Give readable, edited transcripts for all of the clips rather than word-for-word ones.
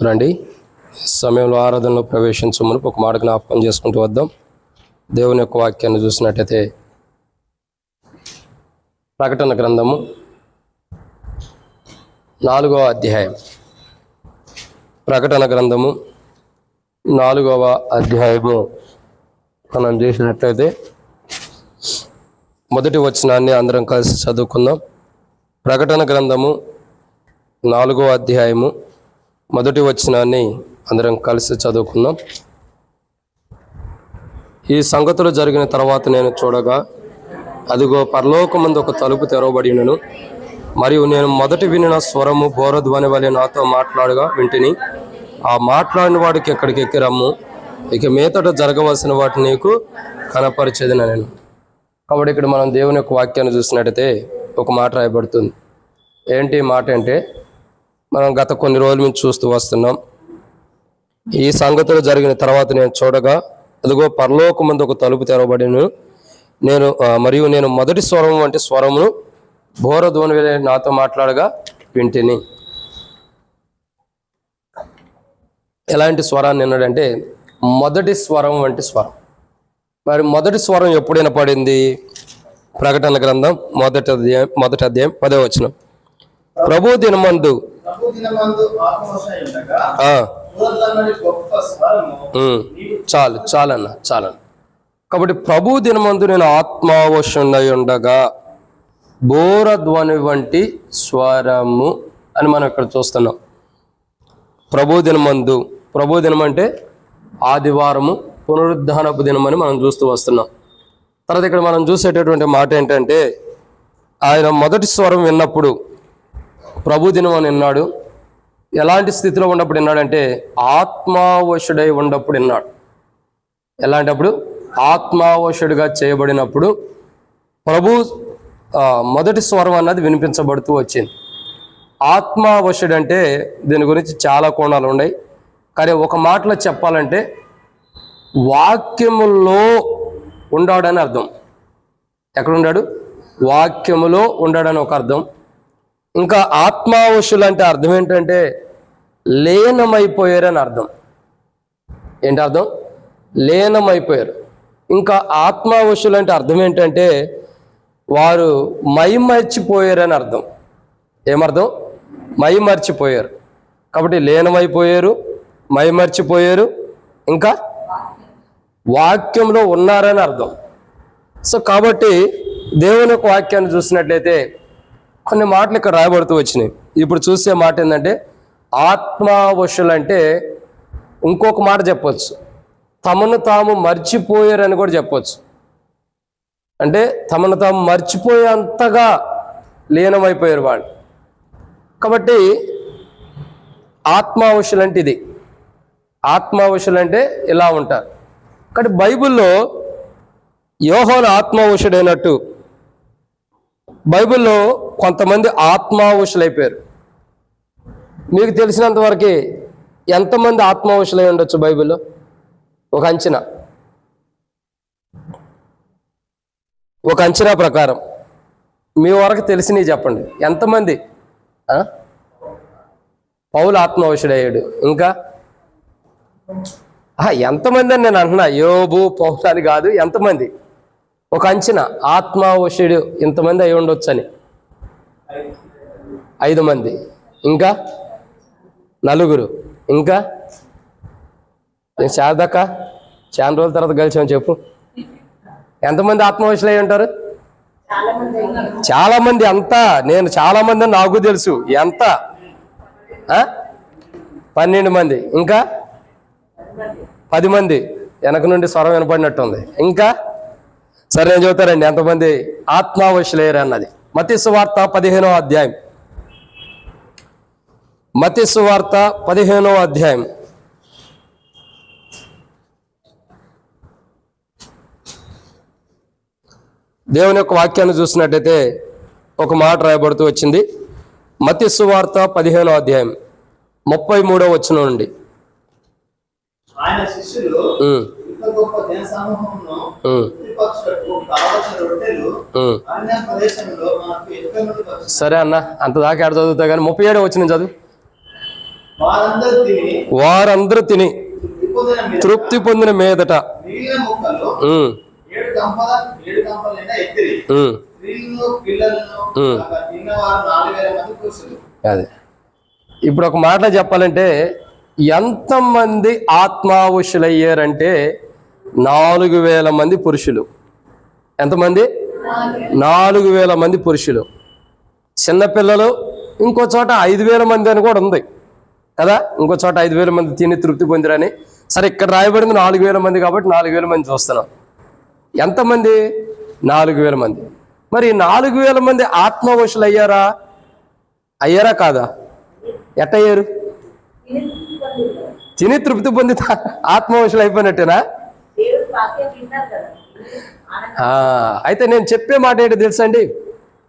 రండి, సమయంలో ఆరాధనలో ప్రవేశించమని ఒక మాట జ్ఞాపకం చేసుకుంటూ వద్దాం. దేవుని యొక్క వాక్యాన్ని చూసినట్టయితే ప్రకటన గ్రంథము 4వ అధ్యాయం. ప్రకటన గ్రంథము 4వ అధ్యాయము మనం చూసినట్లయితే మొదటి వచనాన్ని అందరం కలిసి చదువుకుందాం. ప్రకటన గ్రంథము 4వ అధ్యాయము మొదటి వచనాన్ని అందరం కలిసి చదువుకుందాం. ఈ సంగతులు జరిగిన తర్వాత నేను చూడగా, అదిగో పరలోకమందు ఒక తలుపు తెరవబడినను, మరియు నేను మొదటి వినిన స్వరము బోరధ్వని వలె నాతో మాట్లాడగా వింటిని. ఆ మాట్లాడిన వాడికి ఎక్కడికి ఎక్కి రమ్ము, ఇక మీదట జరగవలసిన వాటిని నీకు కనపరిచేది నేను. కాబట్టి ఇక్కడ మనం దేవుని యొక్క వాక్యాన్ని చూసినట్టయితే ఒక మాట రాయబడుతుంది. ఏంటి మాట అంటే, మనం గత కొన్ని రోజుల నుంచి చూస్తూ వస్తున్నాం. ఈ సంగతులు జరిగిన తర్వాత నేను చూడగా, అదిగో పరలోకమందు ఒక తలుపు తెరవబడిను, మరియు నేను మొదటి స్వరం వంటి స్వరమును బోరధ్వని వలె నాతో మాట్లాడగా వింటిని. ఎలాంటి స్వరాన్ని విన్నాడంటే, మొదటి స్వరం వంటి స్వరం. మరి మొదటి స్వరం ఎప్పుడైనా పడింది? ప్రకటన గ్రంథం మొదటి అధ్యాయం 10వ వచనం. ప్రభు దినమందు చాలన్న. కాబట్టి ప్రభు దినమందు నేను ఆత్మావశుండై ఉండగా బోరధ్వని వంటి స్వరము అని మనం ఇక్కడ చూస్తున్నాం. ప్రభు దినం అంటే ఆదివారము, పునరుద్ధానపు దినం అని మనం చూస్తూ వస్తున్నాం. తర్వాత ఇక్కడ మనం చూసేటటువంటి మాట ఏంటంటే, ఆయన మొదటి స్వరం విన్నప్పుడు ప్రభు దినం అని విన్నాడు. ఎలాంటి స్థితిలో ఉన్నప్పుడు విన్నాడంటే, ఆత్మావశుడై ఉన్నప్పుడు విన్నాడు. ఎలాంటప్పుడు? ఆత్మావశుడిగా చేయబడినప్పుడు ప్రభు మొదటి స్వరం అన్నది వినిపించబడుతూ వచ్చింది. ఆత్మావశుడు అంటే దీని గురించి చాలా కోణాలు ఉన్నాయి. కానీ ఒక మాటలో చెప్పాలంటే, వాక్యములో ఉండాడని అర్థం. ఎక్కడున్నాడు? వాక్యములో ఉండాడని ఒక అర్థం. ఇంకా ఆత్మావశులు అంటే అర్థం ఏంటంటే లీనమైపోయారని అర్థం. ఏంటి అర్థం? లీనమైపోయారు. ఇంకా ఆత్మావశులు అంటే అర్థం ఏంటంటే వారు మైమర్చిపోయారని అర్థం. ఏమర్థం? మైమర్చిపోయారు. కాబట్టి లీనమైపోయారు, మైమర్చిపోయారు, ఇంకా వాక్యంలో ఉన్నారని అర్థం. సో కాబట్టి దేవుని యొక్క వాక్యాన్ని చూసినట్లయితే కొన్ని మాటలు ఇక్కడ రాయబడుతూ వచ్చినాయి. ఇప్పుడు చూసే మాట ఏంటంటే, ఆత్మావశులంటే ఇంకొక మాట చెప్పొచ్చు, తమను తాము మర్చిపోయారని కూడా చెప్పొచ్చు. అంటే తమను తాము మర్చిపోయేంతగా లీనమైపోయారు వాళ్ళు. కాబట్టి ఆత్మావశులంటే ఇది. ఆత్మావశులంటే ఇలా ఉంటారు. కానీ బైబిల్లో యోహాను ఆత్మావశుడైనట్టు బైబిల్లో కొంతమంది ఆత్మావశులైపోయారు. మీకు తెలిసినంత వరకు ఎంతమంది ఆత్మావశులై ఉండొచ్చు బైబిల్లో? ఒక అంచనా ప్రకారం మీ వరకు తెలిసినవి చెప్పండి. ఎంతమంది? పౌలు ఆత్మావశుడయ్యాడు. ఇంకా ఎంతమంది అని నేను అంటున్నా, యోబు, పౌలు అని కాదు, ఎంతమంది? ఒక అంచనా, ఆత్మావశుడు ఇంతమంది అయి ఉండొచ్చు అని. 5 మంది. ఇంకా 4. ఇంకా నేను శారదక్క చాలా రోజుల తర్వాత కలిసామని చెప్పు. ఎంతమంది ఆత్మవశులు అయి ఉంటారు? చాలా మంది. అంతా నేను చాలా మంది నాకు తెలుసు. ఎంత? 12 మంది. ఇంకా 10 మంది. వెనక నుండి స్వరం వినపడినట్టుంది. ఇంకా సరే నేను చెబుతారండి ఎంతమంది ఆత్మావశులయ్యారు అన్నది. మత్తయి సువార్త 15వ అధ్యాయం. మత్తయి సువార్త 15వ అధ్యాయం. దేవుని యొక్క వాక్యాన్ని చూసినట్టయితే ఒక మాట రాయబడుతూ వచ్చింది. మత్తయి సువార్త 15వ అధ్యాయం 33వ వచనం నుండి. ఆయన శిష్యులు గొప్ప జన సమూహమును సరే అన్న, అంత దాకా ఆడ చదువుతా కానీ 37వ వచనం చదువు. వారందరూ తిని తృప్తి పొందిన తృప్తి పొందిన మీదట మీదట మిగిలిన ముక్కలు ఉమ్, 7 గంపల నిండా ఎత్తిరి. ఉమ్, స్త్రీలను పిల్లలను తిన్నవారు 4000 మంది పురుషులు. అదే ఇప్పుడు ఒక మాటలో చెప్పాలంటే ఎంతమంది ఆత్మావశులయ్యారంటే 4000 మంది పురుషులు. ఎంతమంది? 4000 మంది పురుషులు. చిన్నపిల్లలు ఇంకో చోట 5000 మంది అని కూడా ఉంది కదా, ఇంకో చోట 5000 మంది తిని తృప్తి పొందిరని. సరే, ఇక్కడ రాయబడింది 4000 మంది కాబట్టి 4000 మంది చూస్తున్నాం. ఎంతమంది? 4000 మంది. మరి 4000 మంది ఆత్మవశులు అయ్యారా కాదా? ఎట్టయ్యారు? తిని తృప్తి పొంది ఆత్మవశులు అయిపోయినట్టేనా? అయితే నేను చెప్పే మాట ఏంటో తెలుసా అండి,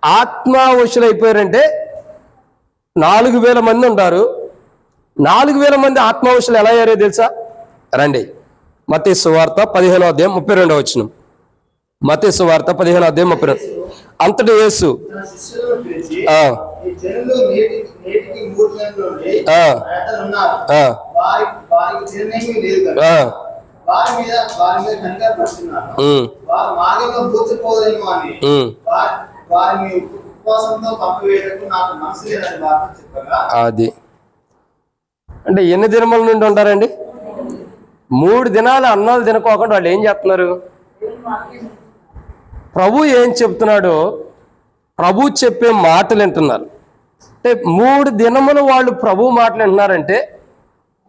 ఆత్మవశులు అయిపోయారంటే 4000 మంది ఉంటారు. 4000 మంది ఆత్మవశులు ఎలా అయ్యారో తెలుసా? రండి, మత్తయి సువార్త 15వ అధ్యాయం 32వ వచనం. మత్తయి సువార్త 15వ అధ్యాయం 32. అంతటి యేసు తన శిష్యులను పిలిచి, ఆ, ఈ జనులు నేటికి 3 గంటల నుండి ఆ, ప్రయత్నం ఉన్నారు. ఆ, వారికి తిననేమీ లేదు కదా. ఆ, వారి మీద కనికరపడుతున్నారు. ఉమ్, వారు మార్గంలో పూర్తిపోదేమో అని వారిని ఉపవాసంతో పంపివేయటకు నాకు మనసు లేదని వారితో చెప్పగా, అది అంటే ఎన్ని దినముల నుండి ఉంటారండి? 3 దినాలు అన్నాలు తినుకోకుండా వాళ్ళు ఏం చేస్తున్నారు? ప్రభు ఏం చెప్తున్నాడో ప్రభు చెప్పే మాటలు వింటున్నారు. అంటే 3 దినములు వాళ్ళు ప్రభు మాటలు వింటున్నారంటే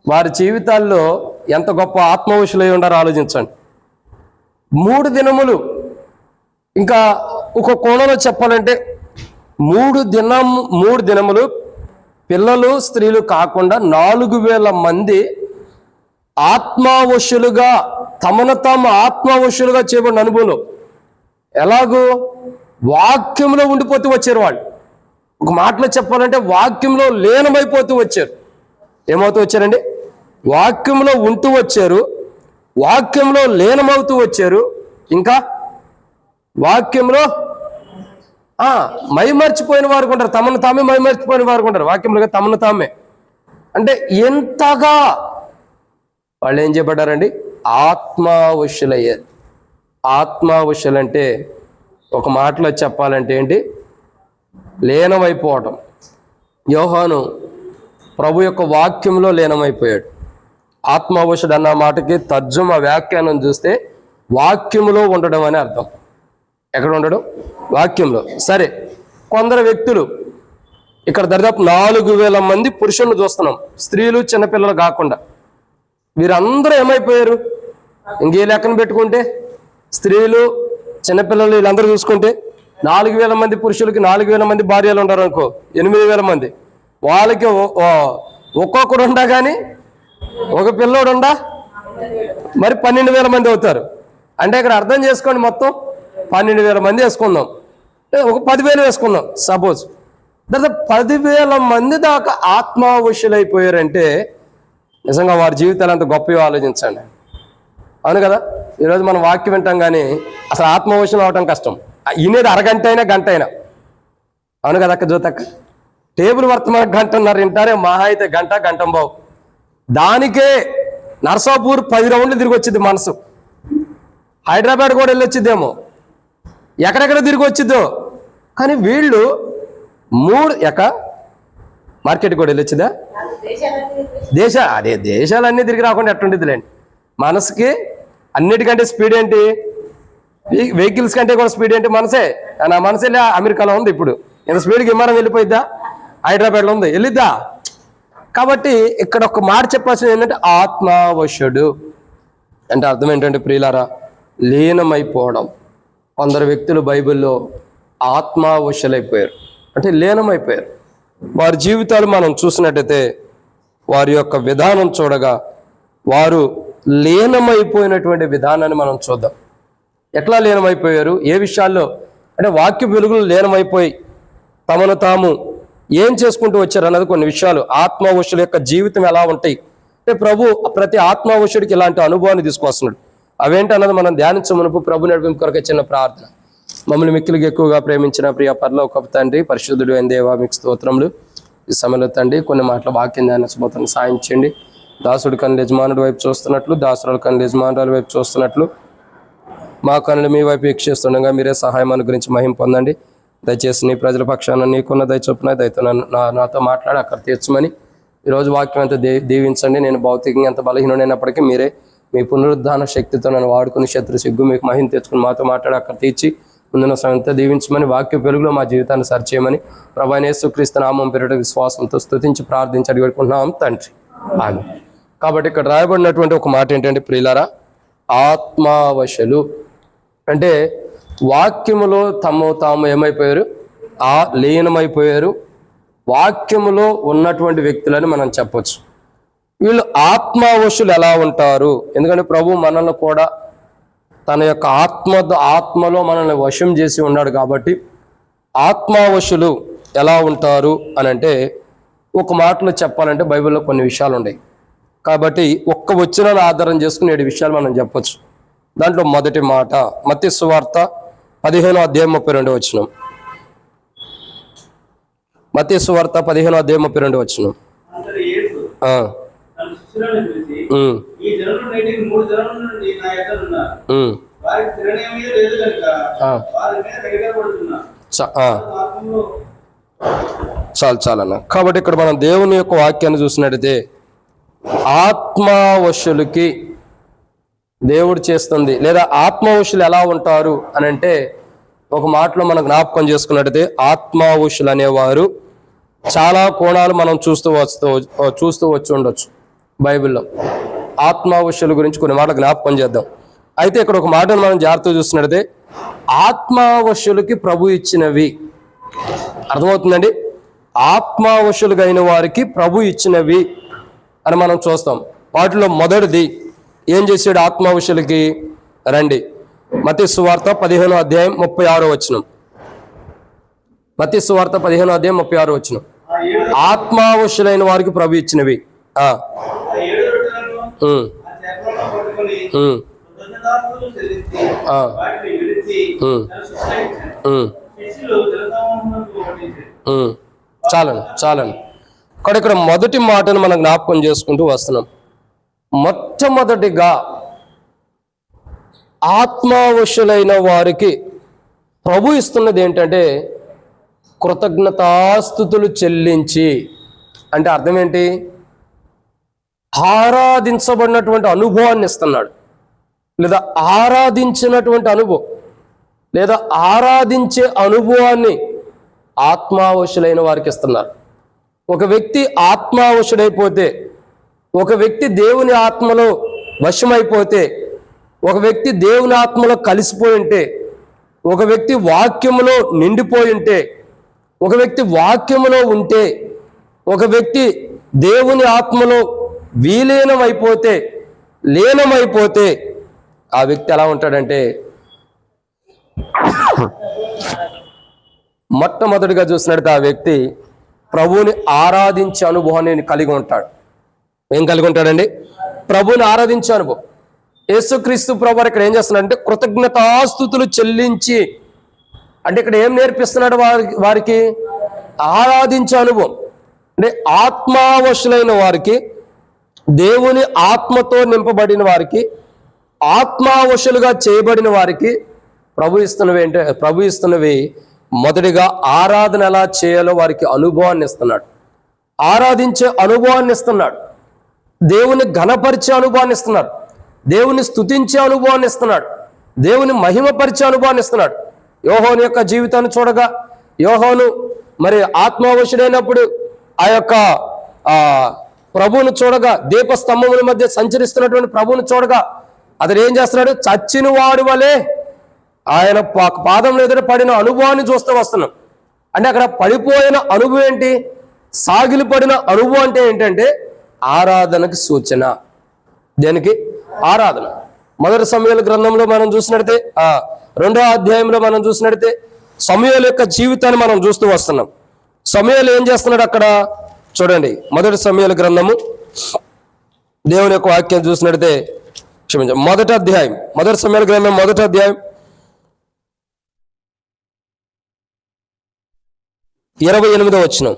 వారి జీవితాల్లో ఎంత గొప్ప ఆత్మవశులై ఉండారో ఆలోచించండి. 3 దినములు. ఇంకా ఒక కోణంలో చెప్పాలంటే 3 దినములు పిల్లలు స్త్రీలు కాకుండా 4000 మంది ఆత్మవశులుగా, తమను తాము ఆత్మవశులుగా చేయబడిన అనుభవంలో. ఎలాగూ? వాక్యంలో ఉండిపోతూ వచ్చారు వాళ్ళు. ఒక మాటలో చెప్పాలంటే వాక్యంలో లీనమైపోతూ వచ్చారు. ఏమవుతూ వచ్చారండి? వాక్యంలో ఉంటూ వచ్చారు, వాక్యంలో లీనమవుతూ వచ్చారు, ఇంకా వాక్యంలో మైమర్చిపోయిన వారు ఉంటారు. తమను తామే మైమర్చిపోయిన వారు ఉంటారు. వాక్యంలో తమను తామే అంటే ఎంతగా వాళ్ళు ఏం చేయబడ్డారండి? ఆత్మవశులయ్యారు. ఆత్మవశులంటే ఒక మాటలో చెప్పాలంటే ఏంటి? లీనమైపోవటం. యోహాను ప్రభు యొక్క వాక్యంలో లీనమైపోయాడు. ఆత్మవశుడు అన్న మాటకి తర్జుమ వ్యాఖ్యానం చూస్తే వాక్యములో ఉండడం అని అర్థం. ఎక్కడ ఉండడం? వాక్యంలో. సరే, కొందరు వ్యక్తులు ఇక్కడ దాదాపు 4000 మంది పురుషులను చూస్తున్నాం, స్త్రీలు చిన్నపిల్లలు కాకుండా. వీరందరూ ఏమైపోయారు? ఇంకే లెక్కన పెట్టుకుంటే స్త్రీలు చిన్నపిల్లలు వీళ్ళందరూ చూసుకుంటే 4000 మంది పురుషులకి 4000 మంది భార్యలు ఉంటారు అనుకో, 8000 మంది. వాళ్ళకి ఒక్కొక్కడు ఉండా కానీ ఒక పిల్లోడు ఉండా మరి 12,000 మంది అవుతారు. అంటే ఇక్కడ అర్థం చేసుకోండి, మొత్తం 12,000 మంది వేసుకుందాం, ఒక 10,000 వేసుకుందాం సపోజ్. దాదాపు 10,000 మంది దాకా ఆత్మవశులైపోయారంటే నిజంగా వారి జీవితాలు అంత గొప్పగా ఆలోచించండి. అవును కదా? ఈరోజు మనం వాక్యం వింటాం కానీ అసలు ఆత్మవశం అవటం కష్టం. ఇనేది అరగంట అయినా గంట అయినా. అవును కదా అక్క జ్యోతక్క? టేబుల్ వర్తమాన 1.5 గంటలు వింటారే, మహా అయితే గంటం బావు. దానికే నర్సాపూర్ 10 రౌండ్లు తిరిగి వచ్చింది మనసు. హైదరాబాద్ కూడా వెళ్ళొచ్చిద్దేమో, ఎక్కడెక్కడ తిరిగి వచ్చిద్దో. కానీ వీళ్ళు 3 మార్కెట్ కూడా వెళ్ళొచ్చిందా? దేశాలన్నీ తిరిగి రాకుండా ఎట్టుండిద్దిలేండి. మనసుకి అన్నిటికంటే స్పీడ్ ఏంటి? వెహికల్స్ కంటే కూడా స్పీడ్ ఏంటి? మనసే. నా మనసు వెళ్ళి అమెరికాలో ఉంది. ఇప్పుడు ఇంత స్పీడ్కి విమానం వెళ్ళిపోయిద్దా? హైదరాబాద్లో ఉంది, వెళ్ళిద్దా? కాబట్టి ఇక్కడ ఒక మాట చెప్పాల్సింది ఏంటంటే ఆత్మవశుడు అంటే అర్థం ఏంటంటే ప్రియులారా, లీనమైపోవడం. కొందరు వ్యక్తులు బైబిల్లో ఆత్మవశులైపోయారు, అంటే లీనమైపోయారు. వారి జీవితాలు మనం చూసినట్టయితే వారి యొక్క విధానం చూడగా వారు లీనమైపోయినటువంటి విధానాన్ని మనం చూద్దాం. ఎట్లా లీనమైపోయారు? ఏ విషయాల్లో అంటే వాక్య వెలుగులు లీనమైపోయి తమను తాము ఏం చేసుకుంటూ వచ్చారు అన్నది కొన్ని విషయాలు. ఆత్మవశుల యొక్క జీవితం ఎలా ఉంటాయి అంటే ప్రభు ప్రతి ఆత్మవశుడికి ఇలాంటి అనుభవాన్ని తీసుకొస్తున్నాడు. అవేంటి అన్నది మనం ధ్యానించమునుపు ప్రభు నడిపింపు కొరకు చిన్న ప్రార్థన. మమ్మల్ని మిక్కిలిగా ఎక్కువగా ప్రేమించిన ప్రియ పరలోకపు తండ్రి, పరిశుద్ధుడు అయిన దేవా, మీకు స్తోత్రములు. ఈ సమయంలో తండ్రి కొన్ని మాటల వాక్యం ధ్యానించబోతాను, సాయం చేయండి. దాసుడి కన్నులు యజమానుడి వైపు చూస్తున్నట్లు, దాసురాల కన్నులు యజమానురాల వైపు చూస్తున్నట్లు మా కన్నులు మీ వైపు వీక్షిస్తుండగా మీరే సహాయం అనుగ్రహించి మహిమ పొందండి. దయచేసి నీ ప్రజల పక్షాన నీకున్న దయచొప్పున దయతో నాతో మాట్లాడి అక్కడ తీర్చమని ఈరోజు వాక్యం అంతా దీవించండి. నేను భౌతికంగా ఎంత బలహీనమైనప్పటికీ మీరే మీ పునరుద్ధాన శక్తితో నన్ను వాడుకుని శత్రు సిగ్గు మీకు మహిమ తెచ్చుకుని మాతో మాట్లాడి అక్కడ తీర్చి ముందున్న సమయంతో దీవించమని, వాక్య పెరుగులో మా జీవితాన్ని సరిచేయమని ప్రభువైన యేసుక్రీస్తు నామం పేరిట విశ్వాసంతో స్తుతించి ప్రార్థించి అడిగెడుకుంటున్నాం తండ్రి, ఆమేన్. కాబట్టి ఇక్కడ రాయబడినటువంటి ఒక మాట ఏంటంటే ప్రియులారా, ఆత్మావశులు అంటే వాక్యములో తాము ఏమైపోయారు, లీనమైపోయారు. వాక్యములో ఉన్నటువంటి వ్యక్తులని మనం చెప్పొచ్చు. వీళ్ళు ఆత్మావశులు ఎలా ఉంటారు? ఎందుకంటే ప్రభు మనల్ని కూడా తన యొక్క ఆత్మలో మనల్ని వశం చేసి ఉన్నాడు. కాబట్టి ఆత్మావశులు ఎలా ఉంటారు అని అంటే ఒక మాటలో చెప్పాలంటే బైబిల్లో కొన్ని విషయాలు ఉన్నాయి. కాబట్టి ఒక్క వచనాన్ని ఆధారం చేసుకుని 7 విషయాలు మనం చెప్పొచ్చు. దాంట్లో మొదటి మాట మత్తయి సువార్త 15వ అధ్యాయం 32వ వచనం. మత్తయి సువార్త 15వ అధ్యాయం 32వ వచనం. చాలన్న. కాబట్టి ఇక్కడ మనం దేవుని యొక్క వాక్యాన్ని చూసినట్టయితే ఆత్మావశులకి దేవుడు చేస్తుంది, లేదా ఆత్మావశులు ఎలా ఉంటారు అని అంటే ఒక మాటలో మనం జ్ఞాపకం చేసుకున్నట్టయితే ఆత్మావశులు అనేవారు చాలా కోణాలు మనం చూస్తూ వచ్చి ఉండొచ్చు. బైబిల్లో ఆత్మావశుల గురించి కొన్ని మాటలు జ్ఞాపకం చేద్దాం. అయితే ఇక్కడ ఒక మాటను మనం జాగ్రత్తగా చూసినట్టయితే ఆత్మావశులకి ప్రభు ఇచ్చినవి, అర్థమవుతుందండి, ఆత్మావశులుగా అయిన వారికి ప్రభు ఇచ్చినవి అని మనం చూస్తాం. వాటిలో మొదటిది ఏం చేశాడు ఆత్మావశులకి? రండి, మత్తయి సువార్త 15వ అధ్యాయం 36వ వచనం. మత్తయి సువార్త 15వ అధ్యాయం 36వ వచనం. ఆత్మావశులైన వారికి ప్రభు ఇచ్చినవి. చాలండి. ఇక్కడ మొదటి మాటను మనం జ్ఞాపకం చేసుకుంటూ వస్తున్నాం. మొట్టమొదటిగా ఆత్మావశులైన వారికి ప్రభు ఇస్తున్నది ఏంటంటే కృతజ్ఞతాస్తుతులు చెల్లించి. అంటే అర్థం ఏంటి? ఆరాధించబడినటువంటి అనుభవాన్ని ఇస్తున్నాడు, లేదా ఆరాధించినటువంటి అనుభవం, లేదా ఆరాధించే అనుభవాన్ని ఆత్మావశులైన వారికి ఇస్తున్నారు. ఒక వ్యక్తి ఆత్మావశుడైపోతే, ఒక వ్యక్తి దేవుని ఆత్మలో వశమైపోతే, ఒక వ్యక్తి దేవుని ఆత్మలో కలిసిపోయి ఉంటే, ఒక వ్యక్తి వాక్యములో నిండిపోయి ఉంటే, ఒక వ్యక్తి వాక్యములో ఉంటే, ఒక వ్యక్తి దేవుని ఆత్మలో లీనమైపోతే ఆ వ్యక్తి ఎలా ఉంటాడంటే మొట్టమొదటిగా చూసినట్టు ఆ వ్యక్తి ప్రభువుని ఆరాధించే అనుభవాన్ని కలిగి ఉంటాడు. ఏం కలిగి ఉంటాడండి? ప్రభువుని ఆరాధించే అనుభవం. యేసుక్రీస్తు ప్రభు ఇక్కడ ఏం చేస్తున్నాడంటే కృతజ్ఞతాస్తుతులు చెల్లించి, అంటే ఇక్కడ ఏం నేర్పిస్తున్నాడు వారికి? ఆరాధించే అనుభవం. అంటే ఆత్మావశులైన వారికి, దేవుని ఆత్మతో నింపబడిన వారికి, ఆత్మావశులుగా చేయబడిన వారికి ప్రభు ఇస్తున్నవి మొదటిగా ఆరాధన ఎలా చేయాలో వారికి అనుభవాన్ని ఇస్తున్నాడు, ఆరాధించే అనుభవాన్ని ఇస్తున్నాడు, దేవుని ఘనపరిచే అనుభవాన్ని ఇస్తున్నాడు, దేవుని స్తుతించే అనుభవాన్ని ఇస్తున్నాడు, దేవుని మహిమపరిచే అనుభవాన్ని ఇస్తున్నాడు. యోహోను యొక్క జీవితాన్ని చూడగా, యోహోను మరి ఆత్మావశుడైనప్పుడు ఆ యొక్క ప్రభువును చూడగా, దీపస్తంభముల మధ్య సంచరిస్తున్నటువంటి ప్రభువును చూడగా అతడు ఏం చేస్తున్నాడు? చచ్చిన వాడు వలె ఆయన పాదంలో ఎదుట పడిన అనుభవాన్ని చూస్తూ వస్తున్నాం. అంటే అక్కడ పడిపోయిన అనుభవం ఏంటి? సాగిలిపడిన అనుభవం అంటే ఏంటంటే ఆరాధనకు సూచన. దేనికి? ఆరాధన. మొదటి సమూయేలు గ్రంథంలో మనం చూసినట్టే, 2వ అధ్యాయంలో మనం చూసినట్టే సమూయేలు యొక్క జీవితాన్ని మనం చూస్తూ వస్తున్నాం. సమూయేలు ఏం చేస్తున్నాడు అక్కడ చూడండి. మొదటి సమూయేలు గ్రంథము దేవుని యొక్క వాక్యం చూసినట్టే, క్షమించండి, మొదటి సమూయేలు గ్రంథం 1వ అధ్యాయం 28వ వచనం.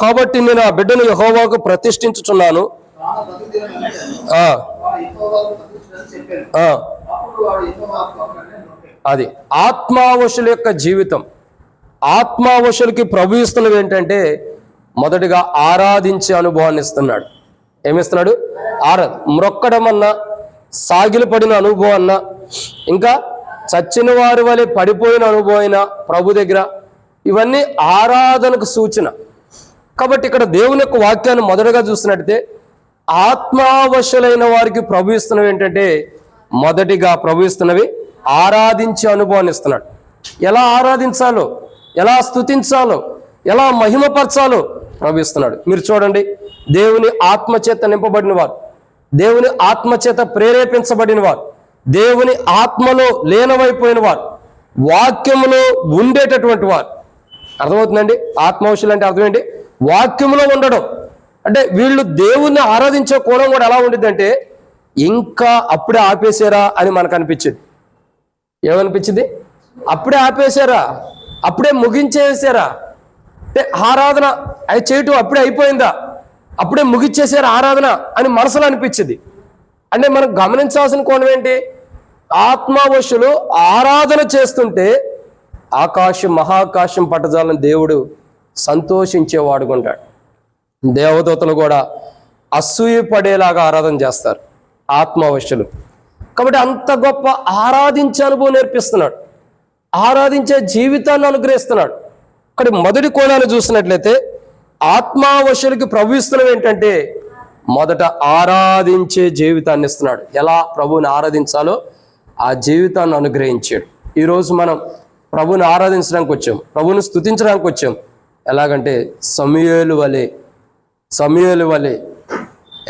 కాబట్టి నేను ఆ బిడ్డను యెహోవాకు ప్రతిష్ఠించుచున్నాను. తాను బతుకుదినం వెళ్ళాడు. ఆ, వాడు యెహోవాకు ప్రతిష్ఠించని చెప్పాడు. ఆ, అప్పుడు వాడు యెహోవాకు అక్కడనే నొక్కాడు. అది ఆత్మావశుల యొక్క జీవితం. ఆత్మావశులకి ప్రభు ఇస్తున్నది ఏంటంటే మొదటిగా ఆరాధించే అనుభవాన్ని ఇస్తున్నాడు. ఏమిస్తున్నాడు? మ్రొక్కడం అన్నా, సాగిలపడిన అనుభవం అన్నా, ఇంకా చచ్చిన వారి వలె పడిపోయిన అనుభవం అయినా ప్రభు దగ్గర, ఇవన్నీ ఆరాధనకు సూచన. కాబట్టి ఇక్కడ దేవుని యొక్క వాక్యాన్ని మొదటగా చూసినట్టయితే ఆత్మావశులైన వారికి ప్రభు ఇస్తున్నవి ఏంటంటే మొదటిగా ప్రభు ఇస్తున్నవి ఆరాధించే అనుభవాన్ని ఇస్తున్నాడు. ఎలా ఆరాధించాలో, ఎలా స్తుతించాలో, ఎలా మహిమపరచాలో ప్రభు ఇస్తున్నాడు. మీరు చూడండి, దేవుని ఆత్మచేత నింపబడిన వారు, దేవుని ఆత్మచేత ప్రేరేపించబడిన వారు, దేవుని ఆత్మలో లీనమైపోయిన వారు, వాక్యములో ఉండేటటువంటి వారు. అర్థమవుతుందండి? ఆత్మవశులు అంటే అర్థం ఏంటి? వాక్యములో ఉండడం. అంటే వీళ్ళు దేవుణ్ణి ఆరాధించే కోణం కూడా ఎలా ఉండిద్దంటే ఇంకా అప్పుడే ఆపేశారా అని మనకు అనిపించింది. ఏమనిపించింది? అప్పుడే ఆపేశారా, అప్పుడే ముగించేసారా, అంటే ఆరాధన అది చేయటం అప్పుడే అయిపోయిందా, అప్పుడే ముగిచ్చేసారా ఆరాధన అని మనసులో అనిపించింది. అంటే మనం గమనించాల్సిన కోణం ఏంటి? ఆత్మవశులు ఆరాధన చేస్తుంటే ఆకాశం మహాకాశం పట్టజాలని దేవుడు సంతోషించేవాడుగా ఉంటాడు. దేవదూతలు కూడా అసూయపడేలాగా ఆరాధన చేస్తారు ఆత్మవశులు. కాబట్టి అంత గొప్ప ఆరాధించే అనుభవం నేర్పిస్తున్నాడు, ఆరాధించే జీవితాన్ని అనుగ్రహిస్తున్నాడు. ఇక్కడ మొదటి కోణాన్ని చూసినట్లయితే ఆత్మావశులకి ప్రభు ఇస్తున్నవి ఏంటంటే మొదట ఆరాధించే జీవితాన్ని ఇస్తున్నాడు. ఎలా ప్రభువుని ఆరాధించాలో ఆ జీవితాన్ని అనుగ్రహించాడు. ఈరోజు మనం ప్రభువుని ఆరాధించడానికి వచ్చాం, ప్రభువుని స్తుతించడానికి వచ్చాం. ఎలాగంటే సమూయేలు వలె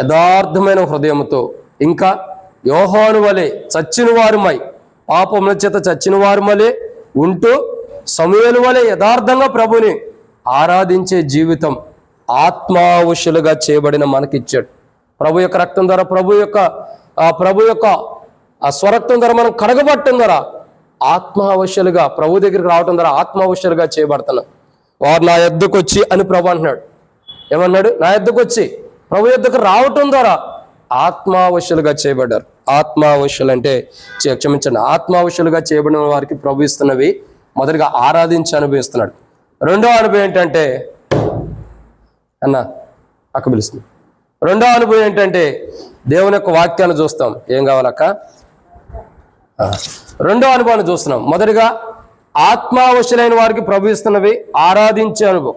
యథార్థమైన హృదయంతో, ఇంకా యోహాను వలె చచ్చిన వారిమై, పాపముల చేత చచ్చిన వారిమలే ఉంటూ సమూయేలు వలె యథార్థంగా ప్రభుని ఆరాధించే జీవితం ఆత్మావశులుగా చేయబడిన మనకిచ్చాడు. ప్రభు యొక్క రక్తం ద్వారా, ప్రభు యొక్క ఆ స్వరక్తం ద్వారా మనం కడగబట్టడం ద్వారా ఆత్మావశులుగా ప్రభు దగ్గరికి రావటం ద్వారా ఆత్మావశులుగా చేయబడుతున్నాం. వారు నా యొద్దకు వచ్చి అని ప్రభు అంటున్నాడు. ఏమన్నాడు? నా యొద్దకు వచ్చి ప్రభు యొద్దకు రావటం ద్వారా ఆత్మావశులుగా చేయబడ్డారు. ఆత్మావశులు అంటే క్షమించండి, ఆత్మావశులుగా చేయబడిన వారికి ప్రభు ఇస్తున్నవి మొదటిగా ఆరాధించి అనుభవిస్తున్నాడు. రెండో అనుభవం ఏంటంటే అక్క పిలుస్తుంది. రెండో అనుభవం ఏంటంటే దేవుని యొక్క వాక్యాన్ని చూస్తాం. ఏం కావాలక్క? రెండో అనుభవాన్ని చూస్తున్నాం. మొదటిగా ఆత్మావశులైన వారికి ప్రభు ఇస్తున్నవి ఆరాధించే అనుభవం.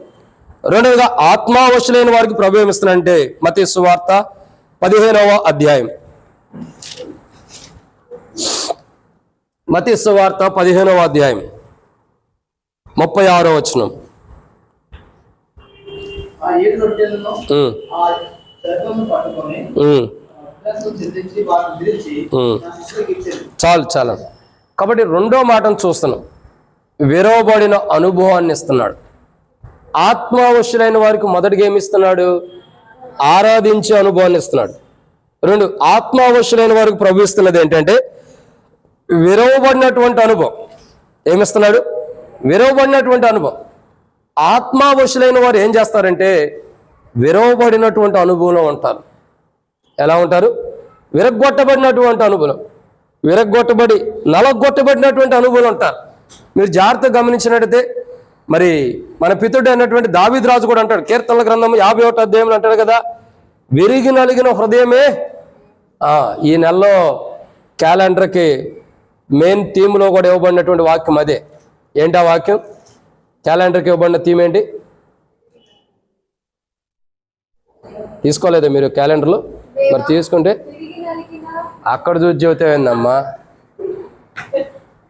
రెండవదిగా ఆత్మావశులైన వారికి ప్రభు ఏమిస్తున్నాడంటే మత్తయి సువార్త 15వ అధ్యాయం, మత్తయి సువార్త 15వ అధ్యాయం 36వ వచనం. ఆ 7 రొట్టెలను ఆ దర్భను పట్టుకొని చెల్లించి వాటిని విరిచి నా శిష్యులకు ఇచ్చాడు. చాలు. కాబట్టి రెండో మాటను చూస్తున్నాం, విరవబడిన అనుభవాన్ని ఇస్తున్నాడు. ఆత్మావశులైన వారికి మొదటిగా ఏమి ఇస్తున్నాడు? ఆరాధించే అనుభవాన్ని ఇస్తున్నాడు. రెండు, ఆత్మావశులైన వారికి ప్రభు ఇస్తున్నది ఏంటంటే విరవబడినటువంటి అనుభవం. ఏమిస్తున్నాడు? విరవబడినటువంటి అనుభవం. ఆత్మావశులైన వారు ఏం చేస్తారంటే విరవబడినటువంటి అనుభవంలో ఉంటారు. ఎలా ఉంటారు? విరగ్గొట్టబడినటువంటి అనుభవం, విరగ్గొట్టబడి నలగొట్టబడినటువంటి అనుభవం ఉంటారు. మీరు జాగ్రత్తగా గమనించినట్టయితే మరి మన పితరుడు అయినటువంటి దావీదు రాజు కూడా అంటాడు, కీర్తనల గ్రంథం 51వ అధ్యాయంలో అంటాడు కదా, విరిగి నలిగిన హృదయమే. ఈ నెలలో క్యాలెండర్కి మెయిన్ థీమ్లో కూడా ఇవ్వబడినటువంటి వాక్యం అదే. ఏంటి ఆ వాక్యం? క్యాలెండర్కి ఇవ్వబడిన థీమ్ ఏంటి? తీసుకోలేదా మీరు క్యాలెండర్లో? మరి తీసుకుంటే అక్కడ చూసి చెబితే ఏందమ్మా,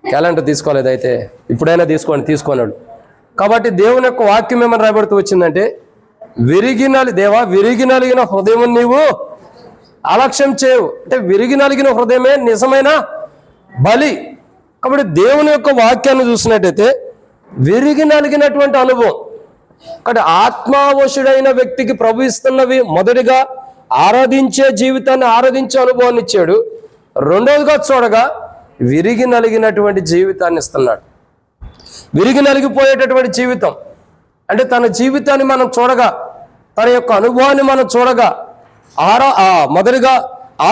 క్యాలెండర్ తీసుకోలేదు అయితే ఇప్పుడైనా తీసుకున్నాడు. కాబట్టి దేవుని యొక్క వాక్యం ఏమని రాబడుతూ వచ్చిందంటే విరిగి నలిగిన హృదయం నీవు అలక్ష్యం చేయవు. అంటే విరిగి నలిగిన హృదయమే నిజమైన బలి. కాబట్టి దేవుని యొక్క వాక్యాన్ని చూసినట్టయితే విరిగి నలిగినటువంటి అనుభవం. కాబట్టి ఆత్మావశుడైన వ్యక్తికి ప్రభు ఇస్తున్నవి మొదటిగా ఆరాధించే జీవితాన్ని, ఆరాధించే అనుభవాన్ని ఇచ్చాడు. రెండవదిగా చూడగా విరిగి నలిగినటువంటి జీవితాన్ని ఇస్తున్నాడు. విరిగి నలిగిపోయేటటువంటి జీవితం అంటే తన జీవితాన్ని మనం చూడగా తన యొక్క అనుభవాన్ని మనం చూడగా మొదటిగా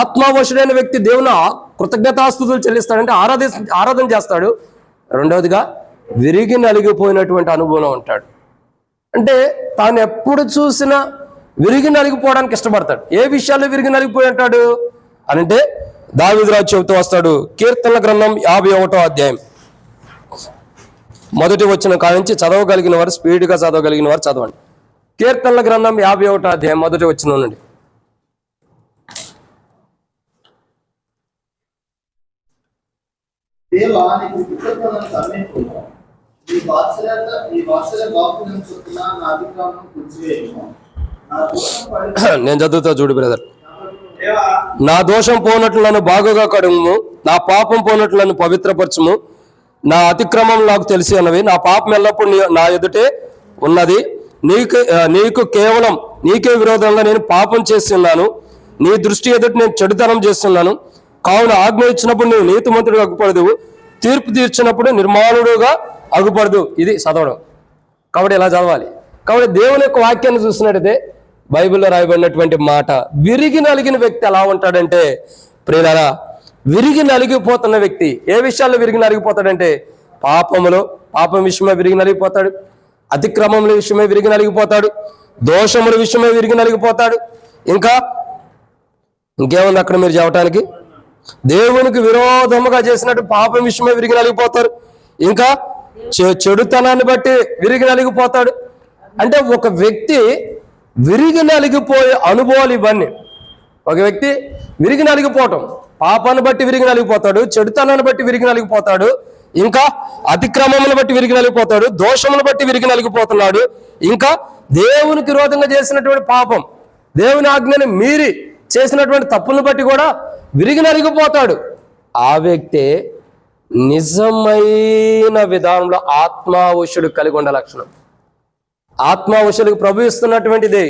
ఆత్మవశుడైన వ్యక్తి దేవుని కృతజ్ఞతాస్తుతులు చెల్లిస్తాడంటే ఆరాధన చేస్తాడు. రెండవదిగా విరిగి నలిగిపోయినటువంటి అనుభవం ఉంటాడు. అంటే తాను ఎప్పుడు చూసినా విరిగి నలిగిపోవడానికి ఇష్టపడతాడు. ఏ విషయాల్లో విరిగి నలిగిపోయి ఉంటాడు అంటే దావీదు రాజు చెబుతూ వస్తాడు. కీర్తనల గ్రంథం 51వ అధ్యాయం మొదటి వచనం కానించి చదవగలిగిన వారు, స్పీడ్గా చదవగలిగిన వారు చదవండి. కీర్తనల గ్రంథం 51వ అధ్యాయం మొదటి వచనం నుండి. దేవా, నీకు కృతజ్ఞతలను సమర్పించుకుంటున్నాను. నీ వాత్సల్య బాహుళ్యం చొప్పున నా అతిక్రమం తుడిచివేయుము. నా దోషం పడి నేను చదువుతా చూడు బ్రదర్. దేవా, నా దోషం పోనట్లు నన్ను బాగుగా కడుగుము, నా పాపం పోనట్లు నన్ను పవిత్రపరచుము. నా అతిక్రమం నాకు తెలిసి ఉన్నవి, నా పాపం ఎల్లప్పుడు నా ఎదుటే ఉన్నది. నీకు కేవలం నీకే విరోధంగా నేను పాపం చేసి ఉన్నాను, నీ దృష్టి ఎదుటి నేను చెడుతనం చేస్తున్నాను. కావున ఆజ్ఞ ఇచ్చినప్పుడు నువ్వు నీతిమంతుడుగా అగుపడదు, తీర్పు తీర్చినప్పుడు నిర్మాణుడుగా అగుపడదు. ఇది చదవడం. కాబట్టి ఇలా చదవాలి. కాబట్టి దేవుని యొక్క వాక్యాన్ని చూసినట్టయితే బైబిల్లో రాయబడినటువంటి మాట, విరిగి నలిగిన వ్యక్తి ఎలా ఉంటాడంటే ప్రియులారా, విరిగి నలిగిపోతున్న వ్యక్తి ఏ విషయాల్లో విరిగి నలిగిపోతాడంటే పాపం విషయమే విరిగి నలిగిపోతాడు, అతిక్రమముల విషయమే విరిగి నలిగిపోతాడు, దోషముల విషయమే విరిగి నలిగిపోతాడు. ఇంకేముంది అక్కడ మీరు చెప్పడానికి? దేవునికి విరోధముగా చేసినట్టు పాపం విషయమే విరిగి నలిగిపోతారు. ఇంకా చెడుతనాన్ని బట్టి విరిగి నలిగిపోతాడు. అంటే ఒక వ్యక్తి విరిగి నలిగిపోయే అనుభవాలు ఇవన్నీ. ఒక వ్యక్తి విరిగి నలిగిపోవటం, పాపాన్ని బట్టి విరిగి నలిగిపోతాడు, చెడుతనాన్ని బట్టి విరిగి నలిగిపోతాడు, ఇంకా అతిక్రమములను బట్టి విరిగి నలిగిపోతాడు, దోషములను బట్టి విరిగి నలిగిపోతున్నాడు, ఇంకా దేవునికి విరోధంగా చేసినటువంటి పాపం, దేవుని ఆజ్ఞని మీరి చేసినటువంటి తప్పులను బట్టి కూడా విరిగి నలిగిపోతాడు. ఆ వ్యక్తే నిజమైన విధానంలో ఆత్మావశుడు కలిగి ఉండే లక్షణం. ఆత్మావశులకు ప్రభు ఇస్తున్నటువంటిది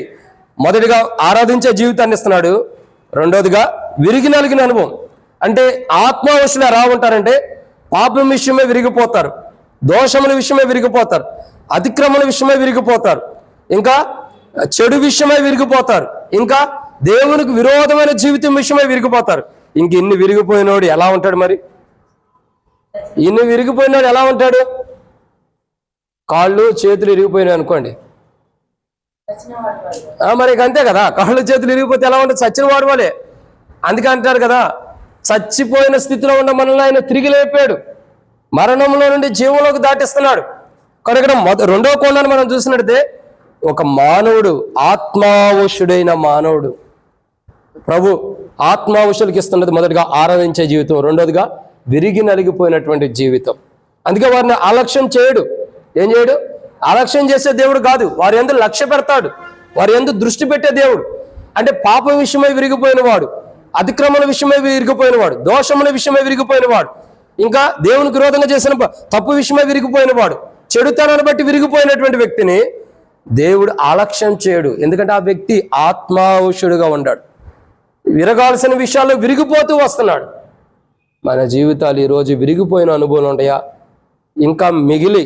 మొదటిగా ఆరాధించే జీవితాన్ని ఇస్తున్నాడు. రెండోదిగా విరిగి నలిగిన అనుభవం. అంటే ఆత్మావశులు ఎలా ఉంటారంటే పాపం విషయమే విరిగిపోతారు, దోషముల విషయమే విరిగిపోతారు, అతిక్రమణ విషయమే విరిగిపోతారు, ఇంకా చెడు విషయమే విరిగిపోతారు, ఇంకా దేవునికి విరోధమైన జీవితం విషయమే విరిగిపోతారు. ఇంక ఇన్ని విరిగిపోయినోడు ఎలా ఉంటాడు? మరి ఇన్ని విరిగిపోయినోడు ఎలా ఉంటాడు? కాళ్ళు చేతులు విరిగిపోయినాయి అనుకోండి, మరి అంతే కదా. కాళ్ళు చేతులు విరిగిపోతే ఎలా ఉంటుంది? చచ్చిన వాడు వాళ్ళే. అందుకే అంటారు కదా, చచ్చిపోయిన స్థితిలో ఉన్న మనల్ని ఆయన తిరిగి లేపాడు, మరణంలో నుండి జీవంలోకి దాటిస్తున్నాడు. కానీ ఇక్కడ రెండో కోణాన్ని మనం చూసినట్టే, ఒక మానవుడు, ఆత్మావశుడైన మానవుడు, ప్రభు ఆత్మావశులకి ఇస్తున్నది మొదటిగా ఆరాధించే జీవితం, రెండోదిగా విరిగి నలిగిపోయినటువంటి జీవితం. అందుకే వారిని అలక్ష్యం చేయడు. ఏం చేయడు? అలక్ష్యం చేసే దేవుడు కాదు, వారి యందు లక్ష్య పెడతాడు, వారి యందు దృష్టి పెట్టే దేవుడు. అంటే పాపం విషయమై విరిగిపోయిన వాడు, అతిక్రమణ విషయమై విరిగిపోయిన వాడు, దోషముల విషయమై విరిగిపోయిన వాడు, ఇంకా దేవునికి విరోధంగా చేసిన తప్పు విషయమై విరిగిపోయిన వాడు, చెడుతనాన్ని బట్టి విరిగిపోయినటువంటి వ్యక్తిని దేవుడు అలక్ష్యం చేయడు. ఎందుకంటే ఆ వ్యక్తి ఆత్మావశుడుగా ఉన్నాడు, విరగాల్సిన విషయాల్లో విరిగిపోతూ వస్తున్నాడు. మన జీవితాలు ఈరోజు విరిగిపోయిన అనుభవాలు ఉంటాయా? ఇంకా మిగిలి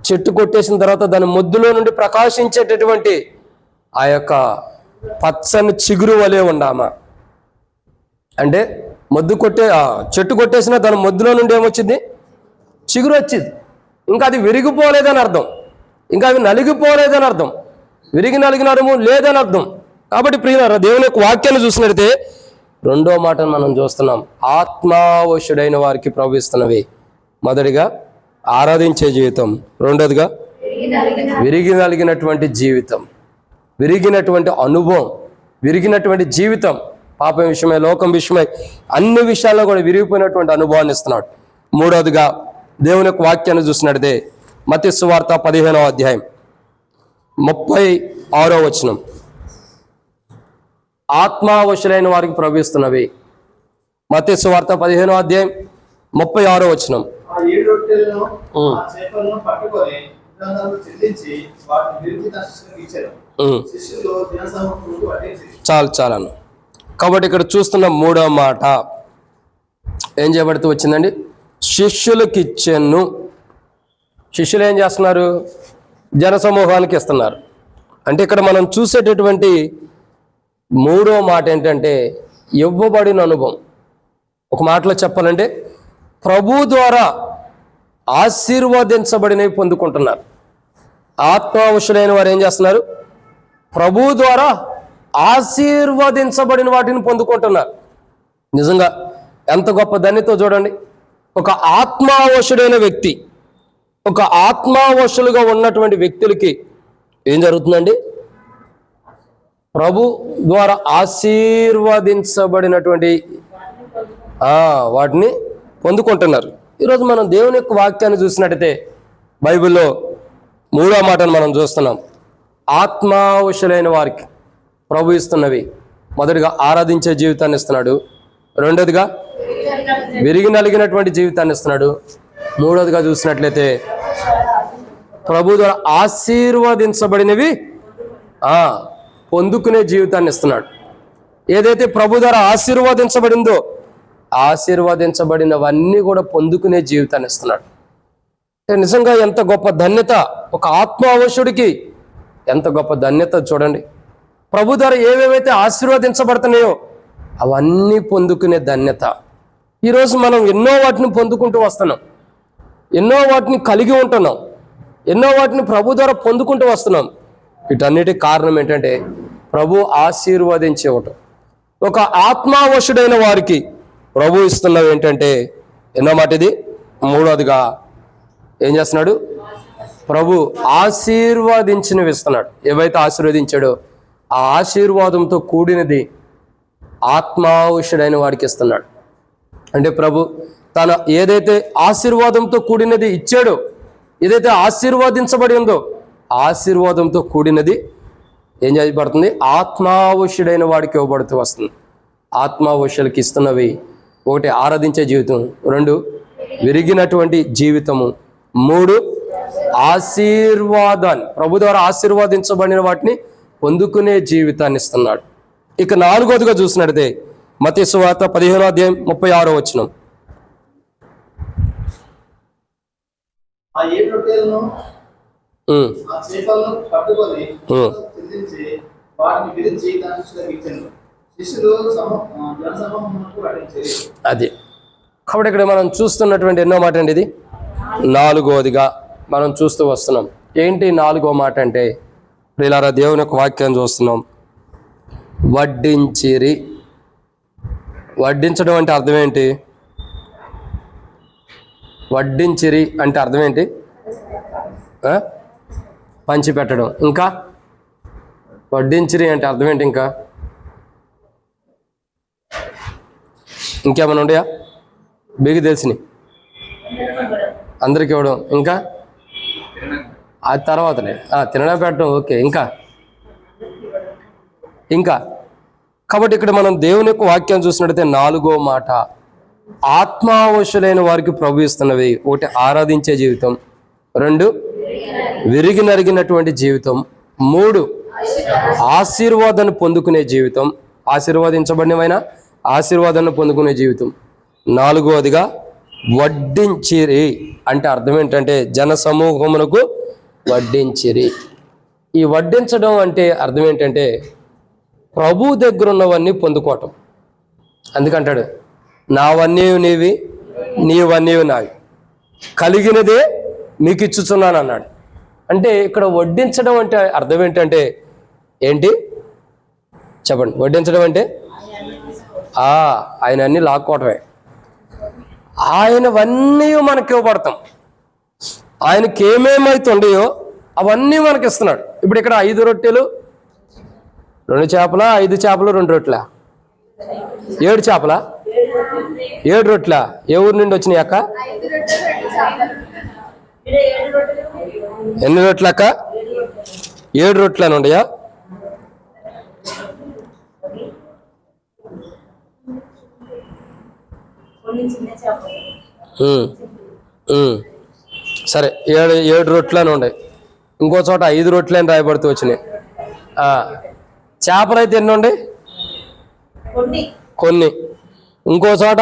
చెట్టు కొట్టేసిన తర్వాత దాని మొద్దులో నుండి ప్రకాశించేటటువంటి ఆ యొక్క పచ్చని చిగురు వలె ఉండామా? అంటే చెట్టు కొట్టేసిన దాని మొద్దులో నుండి ఏమొచ్చింది? చిగురు వచ్చింది. ఇంకా అది విరిగిపోలేదని అర్థం, ఇంకా అవి నలిగిపోలేదని అర్థం, విరిగి నలిగిన అనుభవం లేదని అర్థం. కాబట్టి ప్రియులారా, దేవుని యొక్క వాక్యాన్ని చూసినట్లయితే రెండో మాటను మనం చూస్తున్నాం. ఆత్మావశుడైన వారికి ప్రవహిస్తున్నవి మొదటిగా ఆరాధించే జీవితం, రెండోదిగా విరిగి నలిగినటువంటి జీవితం, విరిగినటువంటి అనుభవం, విరిగినటువంటి జీవితం. పాపం విషయమై, లోకం విషయమై, అన్ని విషయాల్లో కూడా విరిగిపోయినటువంటి అనుభవాన్ని ఇస్తున్నాడు. మూడోదిగా దేవుని యొక్క వాక్యాన్ని చూసినట్లయితే మత్తయి సువార్త 15వ అధ్యాయం 36వ వచనం, ఆత్మావశులైన వారికి ప్రవహిస్తున్నవి. మత్తయి సువార్త 15వ అధ్యాయం 36వ వచనం. ఆ 7 రొట్టెలను ఆ చేపలను పట్టుకొని విగ్రహాలకు చెల్లించి వాటిని విరిగి తన శిష్యులకు ఇచ్చారు. శిష్యులు జనసమూహమునకు వడ్డించి చాలను. కాబట్టి ఇక్కడ చూస్తున్న మూడో మాట ఏం చేయబడుతూ వచ్చిందండి? శిష్యులకి ఇచ్చాను. శిష్యులు ఏం చేస్తున్నారు? జనసమూహానికి ఇస్తున్నారు. అంటే ఇక్కడ మనం చూసేటటువంటి మూడో మాట ఏంటంటే ఇవ్వబడిన అనుభవం. ఒక మాటలో చెప్పాలంటే ప్రభు ద్వారా ఆశీర్వదించబడినవి పొందుకుంటున్నారు. ఆత్మావశులైన వారు ఏం చేస్తున్నారు? ప్రభు ద్వారా ఆశీర్వదించబడిన వాటిని పొందుకుంటున్నారు. నిజంగా ఎంత గొప్ప ధన్యతో చూడండి. ఒక ఆత్మావశుడైన వ్యక్తి, ఒక ఆత్మావశులుగా ఉన్నటువంటి వ్యక్తులకి ఏం జరుగుతుందండి? ప్రభు ద్వారా ఆశీర్వదించబడినటువంటి వాటిని పొందుకుంటున్నారు. ఈరోజు మనం దేవుని యొక్క వాక్యాన్ని చూసినట్టయితే బైబిల్లో మూడో మాటను మనం చూస్తున్నాం. ఆత్మావశులైన వారికి ప్రభు ఇస్తున్నవి మొదటిగా ఆరాధించే జీవితాన్ని ఇస్తున్నాడు, రెండోదిగా విరిగి నలిగినటువంటి జీవితాన్ని ఇస్తున్నాడు, మూడోదిగా చూసినట్లయితే ప్రభు ద్వారా ఆశీర్వదించబడినవి పొందుకునే జీవితాన్ని ఇస్తున్నాడు. ఏదైతే ప్రభు ద్వారా ఆశీర్వదించబడిందో ఆశీర్వదించబడినవన్నీ కూడా పొందుకునే జీవితాన్ని ఇస్తున్నాడు. నిజంగా ఎంత గొప్ప ధన్యత! ఒక ఆత్మావశుడికి ఎంత గొప్ప ధన్యత చూడండి. ప్రభు ద్వారా ఏవేవైతే ఆశీర్వదించబడుతున్నాయో అవన్నీ పొందుకునే ధన్యత. ఈరోజు మనం ఎన్నో వాటిని పొందుకుంటూ వస్తున్నాం, ఎన్నో వాటిని కలిగి ఉంటున్నాం, ఎన్నో వాటిని ప్రభు ద్వారా పొందుకుంటూ వస్తున్నాం. వీటన్నిటికి కారణం ఏంటంటే ప్రభు ఆశీర్వదించేవటం. ఒక ఆత్మావశుడైన వారికి ప్రభు ఇస్తున్నవి ఏంటంటే ఎన్నో మాట ఇది మూడోదిగా ఏం చేస్తున్నాడు? ప్రభు ఆశీర్వదించినవి ఇస్తున్నాడు. ఏవైతే ఆశీర్వదించాడో ఆ ఆశీర్వాదంతో కూడినది ఆత్మావశుడైన వాడికి ఇస్తున్నాడు. అంటే ప్రభు తన ఏదైతే ఆశీర్వాదంతో కూడినది ఇచ్చాడో, ఏదైతే ఆశీర్వదించబడి ఉందో ఆశీర్వాదంతో కూడినది ఏం చేయబడుతుంది? ఆత్మావశుడైన వాడికి ఇవ్వబడుతూ వస్తుంది. ఆత్మావశులకి ఇస్తున్నవి ఒకటి ఆరాధించే జీవితం, రెండు విరిగినటువంటి జీవితము, మూడు ఆశీర్వాదాన్ని ప్రభు ద్వారా ఆశీర్వాదించబడిన వాటిని పొందుకునే జీవితాన్ని ఇస్తున్నాడు. ఇక నాలుగోదిగా చూసినట్లయితే మత్తయి సువార్త 15వ అధ్యాయం 36వ వచనం. ఆ 7 రొట్టెలను ఆ చేపలను పట్టుకొని చెల్లించి వాటిని విరిచి తన శిష్యులకు ఇచ్చెను. శిష్యులు జనసమూహమునకు వడ్డించిరి. అది కాబట్టి ఇక్కడ మనం చూస్తున్నటువంటి ఎన్నో మాట అండి ఇది నాలుగోదిగా మనం చూస్తూ వస్తున్నాం. ఏంటి నాలుగో మాట అంటే ప్రియులారా దేవుని యొక్క వాక్యాన్ని చూస్తున్నాం. వడ్డించిరి. వడ్డించడం అంటే అర్థం ఏంటి? వడ్డించిరి అంటే అర్థం ఏంటి? పంచిపెట్టడం. ఇంకా వడ్డించిరి అంటే అర్థం ఏంటి? ఇంకేమైనా ఉండయా? బిగి తెలిసినాయి అందరికి ఇవ్వడం. ఇంకా అది తర్వాతనే తినడం పెట్టడం. ఓకే. ఇంకా కాబట్టి ఇక్కడ మనం దేవుని యొక్క వాక్యం చూసినట్టయితే నాలుగో మాట ఆత్మావశులైన వారికి ప్రభు ఇస్తున్నవి ఒకటి ఆరాధించే జీవితం, రెండు విరిగి నరిగినటువంటి జీవితం, మూడు ఆశీర్వాదాన్ని పొందుకునే జీవితం, ఆశీర్వాదించబడినవైనా ఆశీర్వాదాన్ని పొందుకునే జీవితం, నాలుగవదిగా వడ్డించిరి అంటే అర్థం ఏంటంటే జన సమూహమునకు వడ్డించిరి. ఈ వడ్డించడం అంటే అర్థం ఏంటంటే ప్రభు దగ్గర ఉన్నవన్నీ పొందుకోవటం. అందుకంటాడు నావన్నీ నీవి, నీవన్నీ నావి, కలిగినదే మీకు ఇచ్చుచున్నాను అన్నాడు. అంటే ఇక్కడ వడ్డించడం అంటే అర్థం ఏంటంటే ఏంటి చెప్పండి? వడ్డించడం అంటే ఆయన అన్నీ లాక్కోవటమే. ఆయనవన్నీ మనకి ఇవ్వబడతాం. ఆయనకి ఏమేమైతే ఉండయో అవన్నీ మనకి ఇస్తున్నాడు. ఇప్పుడు ఇక్కడ 5 రొట్టెలు 2 చేపల, 5 చేపలు 2 రొట్టెల, 7 చేపల 7 రొట్టెల. ఏ ఊరు నుండి వచ్చినాయి అక్క? ఎన్ని రొట్టెలు అక్క? 7 రొట్టెలు ఉండయా? సరే 7 రొట్టెలు ఉన్నాయి. ఇంకో చోట 5 రొట్టెలు అని రాయబడుతూ వచ్చినాయి. చేపలు అయితే ఎన్ని ఉండే? కొన్ని. ఇంకో చోట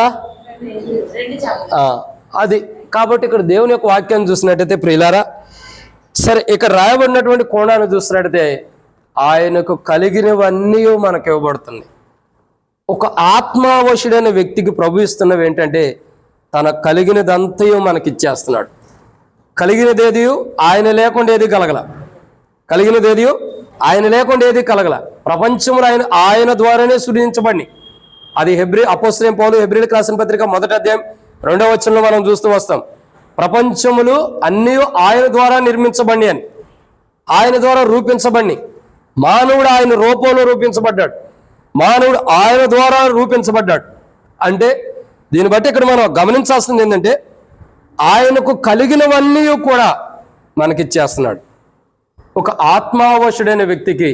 అది. కాబట్టి ఇక్కడ దేవుని యొక్క వాక్యాన్ని చూసినట్టయితే ప్రియులారా, సరే ఇక్కడ రాయబడినటువంటి కోణాన్ని చూసినట్టయితే ఆయనకు కలిగినవన్నీ మనకు ఇవ్వబడుతుంది. ఒక ఆత్మావశుడైన వ్యక్తికి ప్రభు ఇస్తున్నవి ఏంటంటే తన కలిగినదంతయు మనకిచ్చేస్తున్నాడు. కలిగినదేది ఆయన లేకుండా ఏది కలగల. కలిగినదేది ఆయన లేకుండా ఏది కలగల. ప్రపంచంలో ఆయన ద్వారానే సృజించబడి, అది అపోస్తలుడైన పౌలు హెబ్రీయులకు రాసిన పత్రిక 1వ అధ్యాయం 2వ వచనంలో మనం చూస్తూ వస్తాం. ప్రపంచములు అన్నీ ఆయన ద్వారా నిర్మించబడి అని, ఆయన ద్వారా రూపించబడి. మానవుడు ఆయన రూపంలో రూపించబడ్డాడు, మానవుడు ఆయన ద్వారా రూపించబడ్డాడు. అంటే దీన్ని బట్టి ఇక్కడ మనం గమనించాల్సింది ఏంటంటే ఆయనకు కలిగినవన్నీ కూడా మనకిచ్చేస్తున్నాడు. ఒక ఆత్మావశుడైన వ్యక్తికి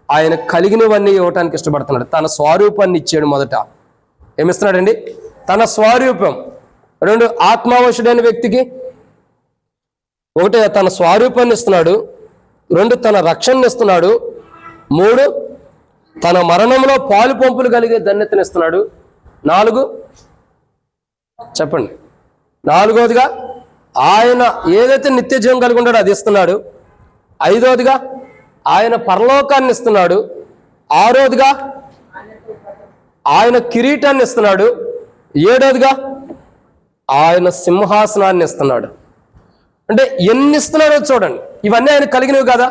ఆయన కలిగినవన్నీ ఇవ్వటానికి ఇష్టపడుతున్నాడు. తన స్వరూపాన్ని ఇచ్చాడు. మొదట ఏమిస్తున్నాడండి? తన స్వరూపం. 2, ఆత్మావశుడైన వ్యక్తికి 1 తన స్వరూపాన్ని ఇస్తున్నాడు, 2 తన రక్షణని ఇస్తున్నాడు, 3 తన మరణంలో పాలు పంపులు కలిగే ధన్యతనిస్తున్నాడు, 4 చెప్పండి 4వదిగా ఆయన ఏదైతే నిత్య జీవం కలిగి ఉన్నాడో అది ఇస్తున్నాడు, 5వదిగా ఆయన పరలోకాన్ని ఇస్తున్నాడు, 6వదిగా ఆయన కిరీటాన్ని ఇస్తున్నాడు, 7వదిగా ఆయన సింహాసనాన్ని ఇస్తున్నాడు. అంటే ఎన్ని ఇస్తున్నాడో చూడండి. ఇవన్నీ ఆయన కలిగినవి కదా.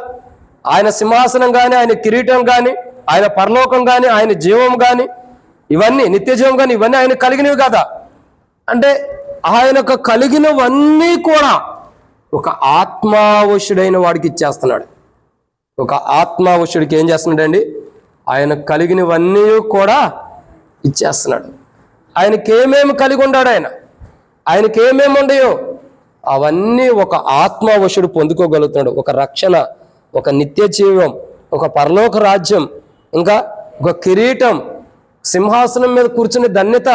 ఆయన సింహాసనం కానీ, ఆయన కిరీటం కానీ, ఆయన పరలోకం కానీ, ఆయన జీవం కానీ, ఇవన్నీ నిత్య జీవం కానీ, ఇవన్నీ ఆయన కలిగినవి కదా. అంటే ఆయనకు కలిగినవన్నీ కూడా ఒక ఆత్మావశుడైన వాడికి ఇచ్చేస్తున్నాడు. ఒక ఆత్మావశుడికి ఏం చేస్తున్నాడండి? ఆయన కలిగినవన్నీ కూడా ఇచ్చేస్తున్నాడు. ఆయనకి ఏమేమి కలిగి ఉన్నాడు, ఆయనకి ఏమేమి ఉండయో అవన్నీ ఒక ఆత్మావశుడు పొందుకోగలుగుతున్నాడు. ఒక రక్షణ, ఒక నిత్య జీవం, ఒక పరలోక రాజ్యం, ఇంకా ఒక కిరీటం, సింహాసనం మీద కూర్చునే ధన్యత,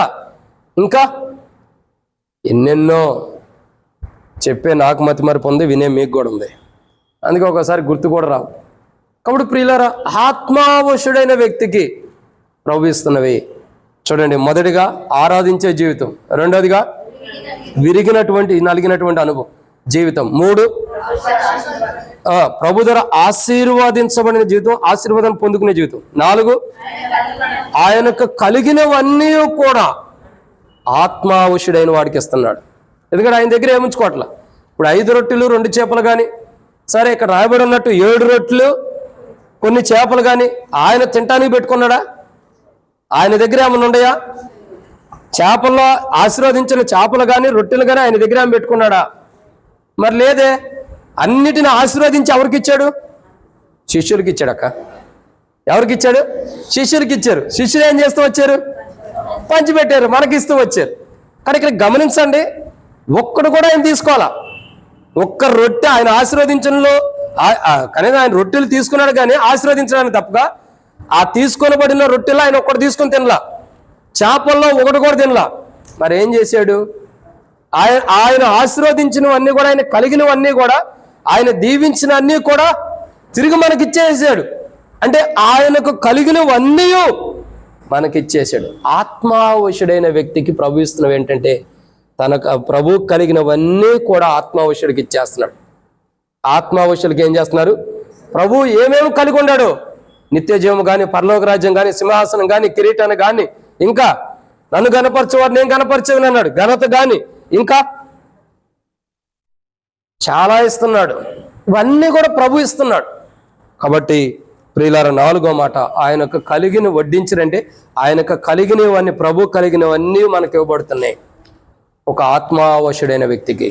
ఇంకా ఎన్నెన్నో చెప్పే నాకు మతి మరపు ఉంది, వినే మీకు కూడా ఉంది. అందుకే ఒకసారి గుర్తు కూడా రావు. కాబట్టి ప్రియులారా, ఆత్మావశుడైన వ్యక్తికి ప్రభు ఇస్తున్నవి చూడండి. మొదటిగా ఆరాధించే జీవితం, 2వదిగా నలిగినటువంటి అనుభవం జీవితం, 3 ప్రభు ద్వారా ఆశీర్వాదించబడిన జీవితం, ఆశీర్వాదం పొందుకునే జీవితం, 4 ఆయనకు కలిగినవన్నీ కూడా ఆత్మావశుడైన వాడికి ఇస్తున్నాడు. ఎందుకంటే ఆయన దగ్గర ఏముంచుకోవట్లా. ఇప్పుడు 5 రొట్టెలు 2 చేపలు కానీ, సరే ఇక్కడ రాయబడి ఉన్నట్టు 7 రొట్టెలు కొన్ని చేపలు కానీ ఆయన తినటానికి పెట్టుకున్నాడా? ఆయన దగ్గర ఏమైనా ఉన్నాయా? చేపల్లో ఆశీర్వదించిన చేపలు కానీ రొట్టెలు కానీ ఆయన దగ్గర ఏమి పెట్టుకున్నాడా? మరి లేదే. అన్నిటిని ఆశీర్వదించి ఎవరికి ఇచ్చాడు? శిష్యులకి ఇచ్చాడు. అక్క ఎవరికి ఇచ్చాడు? శిష్యులకి ఇచ్చారు. శిష్యులు ఏం చేస్తూ వచ్చారు? పంచిపెట్టారు, మనకిస్తూ వచ్చారు. కానీ ఇక్కడ గమనించండి, ఒక్కడు కూడా ఆయన తీసుకోవాలా. ఒక్క రొట్టె ఆయన ఆశీర్వదించడంలో కనీసం ఆయన రొట్టెలు తీసుకున్నాడు కానీ ఆశీర్వదించడానికి తప్పగా ఆ తీసుకొనబడిన రొట్టెలు ఆయన ఒక్కడు తీసుకొని తినలా, చేపల్లో ఒకటి కూడా తినలా. మరి ఏం చేశాడు? ఆయన ఆశీర్వదించినవన్నీ కూడా, ఆయన కలిగినవన్నీ కూడా, ఆయన దీవించిన అన్నీ కూడా తిరిగి మనకిచ్చేసాడు. అంటే ఆయనకు కలిగినవన్నీ మనకిచ్చేసాడు. ఆత్మావశుడైన వ్యక్తికి ప్రభు ఇస్తున్నవి ఏంటంటే తనకు ప్రభు కలిగినవన్నీ కూడా ఆత్మావశుడికి ఇచ్చేస్తున్నాడు. ఆత్మావశుడికి ఏం చేస్తున్నారు? ప్రభు ఏమేమి కలిగి ఉన్నాడు, నిత్య జీవం కానీ, పరలోక రాజ్యం కానీ, సింహాసనం కానీ, కిరీటాన్ని కానీ, ఇంకా నన్ను గణపరచేవాడు నేను గణపరిచేది అన్నాడు, ఘనత కానీ, ఇంకా చాలా ఇస్తున్నాడు. ఇవన్నీ కూడా ప్రభు ఇస్తున్నాడు. కాబట్టి ప్రియులారా, 4వ మాట, ఆయనకు కలిగిన వడ్డించరంటే ఆయనకు కలిగినవన్నీ, ప్రభు కలిగినవన్నీ మనకు ఇవ్వబడుతున్నాయి ఒక ఆత్మావశుడైన వ్యక్తికి.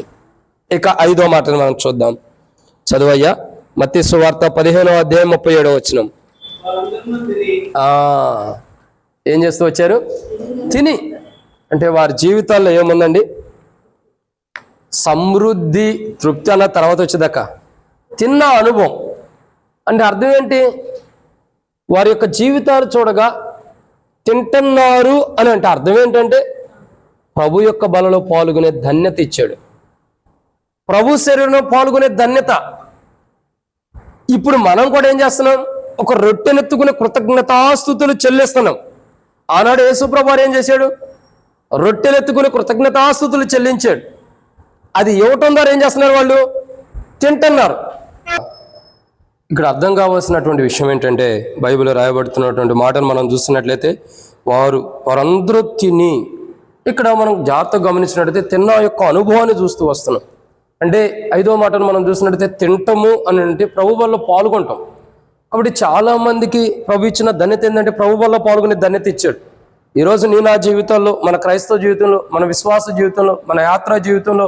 ఇక 5వ మాటను మనం చూద్దాం. చదువయ్యా, మత్తయి సువార్త 15వ అధ్యాయం 37వ వచనం. ఏం చేస్తూ వచ్చారు? తిని. అంటే వారి జీవితాల్లో ఏముందండి? సమృద్ధి, తృప్తి అన్న తర్వాత వచ్చేదాకా తిన్న అనుభవం. అంటే అర్థం ఏంటి? వారి యొక్క జీవితాలు చూడగా తింటున్నారు అని అంటే అర్థం ఏంటంటే ప్రభు యొక్క బలలో పాల్గొనే ధన్యత ఇచ్చాడు, ప్రభు శరీరంలో పాల్గొనే ధన్యత. ఇప్పుడు మనం కూడా ఏం చేస్తున్నాం? ఒక రొట్టెనెత్తుకునే కృతజ్ఞతాస్తుతులు చెల్లిస్తున్నాం. ఆనాడు యేసుప్రభు ఏం చేశాడు? రొట్టెలెత్తుకుని కృతజ్ఞతాస్తుతులు చెల్లించాడు. అది ఇవ్వటం ద్వారా ఏం చేస్తున్నారు? వాళ్ళు తింటున్నారు. ఇక్కడ అర్థం కావాల్సినటువంటి విషయం ఏంటంటే, బైబిల్లో రాయబడుతున్నటువంటి మాటను మనం చూస్తున్నట్లయితే వారందరూ తిని, ఇక్కడ మనం జాగ్రత్తగా గమనించినట్లయితే తిన్న యొక్క అనుభవాన్ని చూస్తూ వస్తున్నాం. అంటే 5వ మాటను మనం చూసినట్లయితే తింటము అని అంటే ప్రభు వల్ల పాల్గొంటాం. కాబట్టి చాలా మందికి ప్రభు ఇచ్చిన ధన్యత ఏంటంటే ప్రభు వల్ల పాల్గొనే ధన్యత ఇచ్చాడు. ఈరోజు నా జీవితంలో, మన క్రైస్తవ జీవితంలో, మన విశ్వాస జీవితంలో, మన యాత్రా జీవితంలో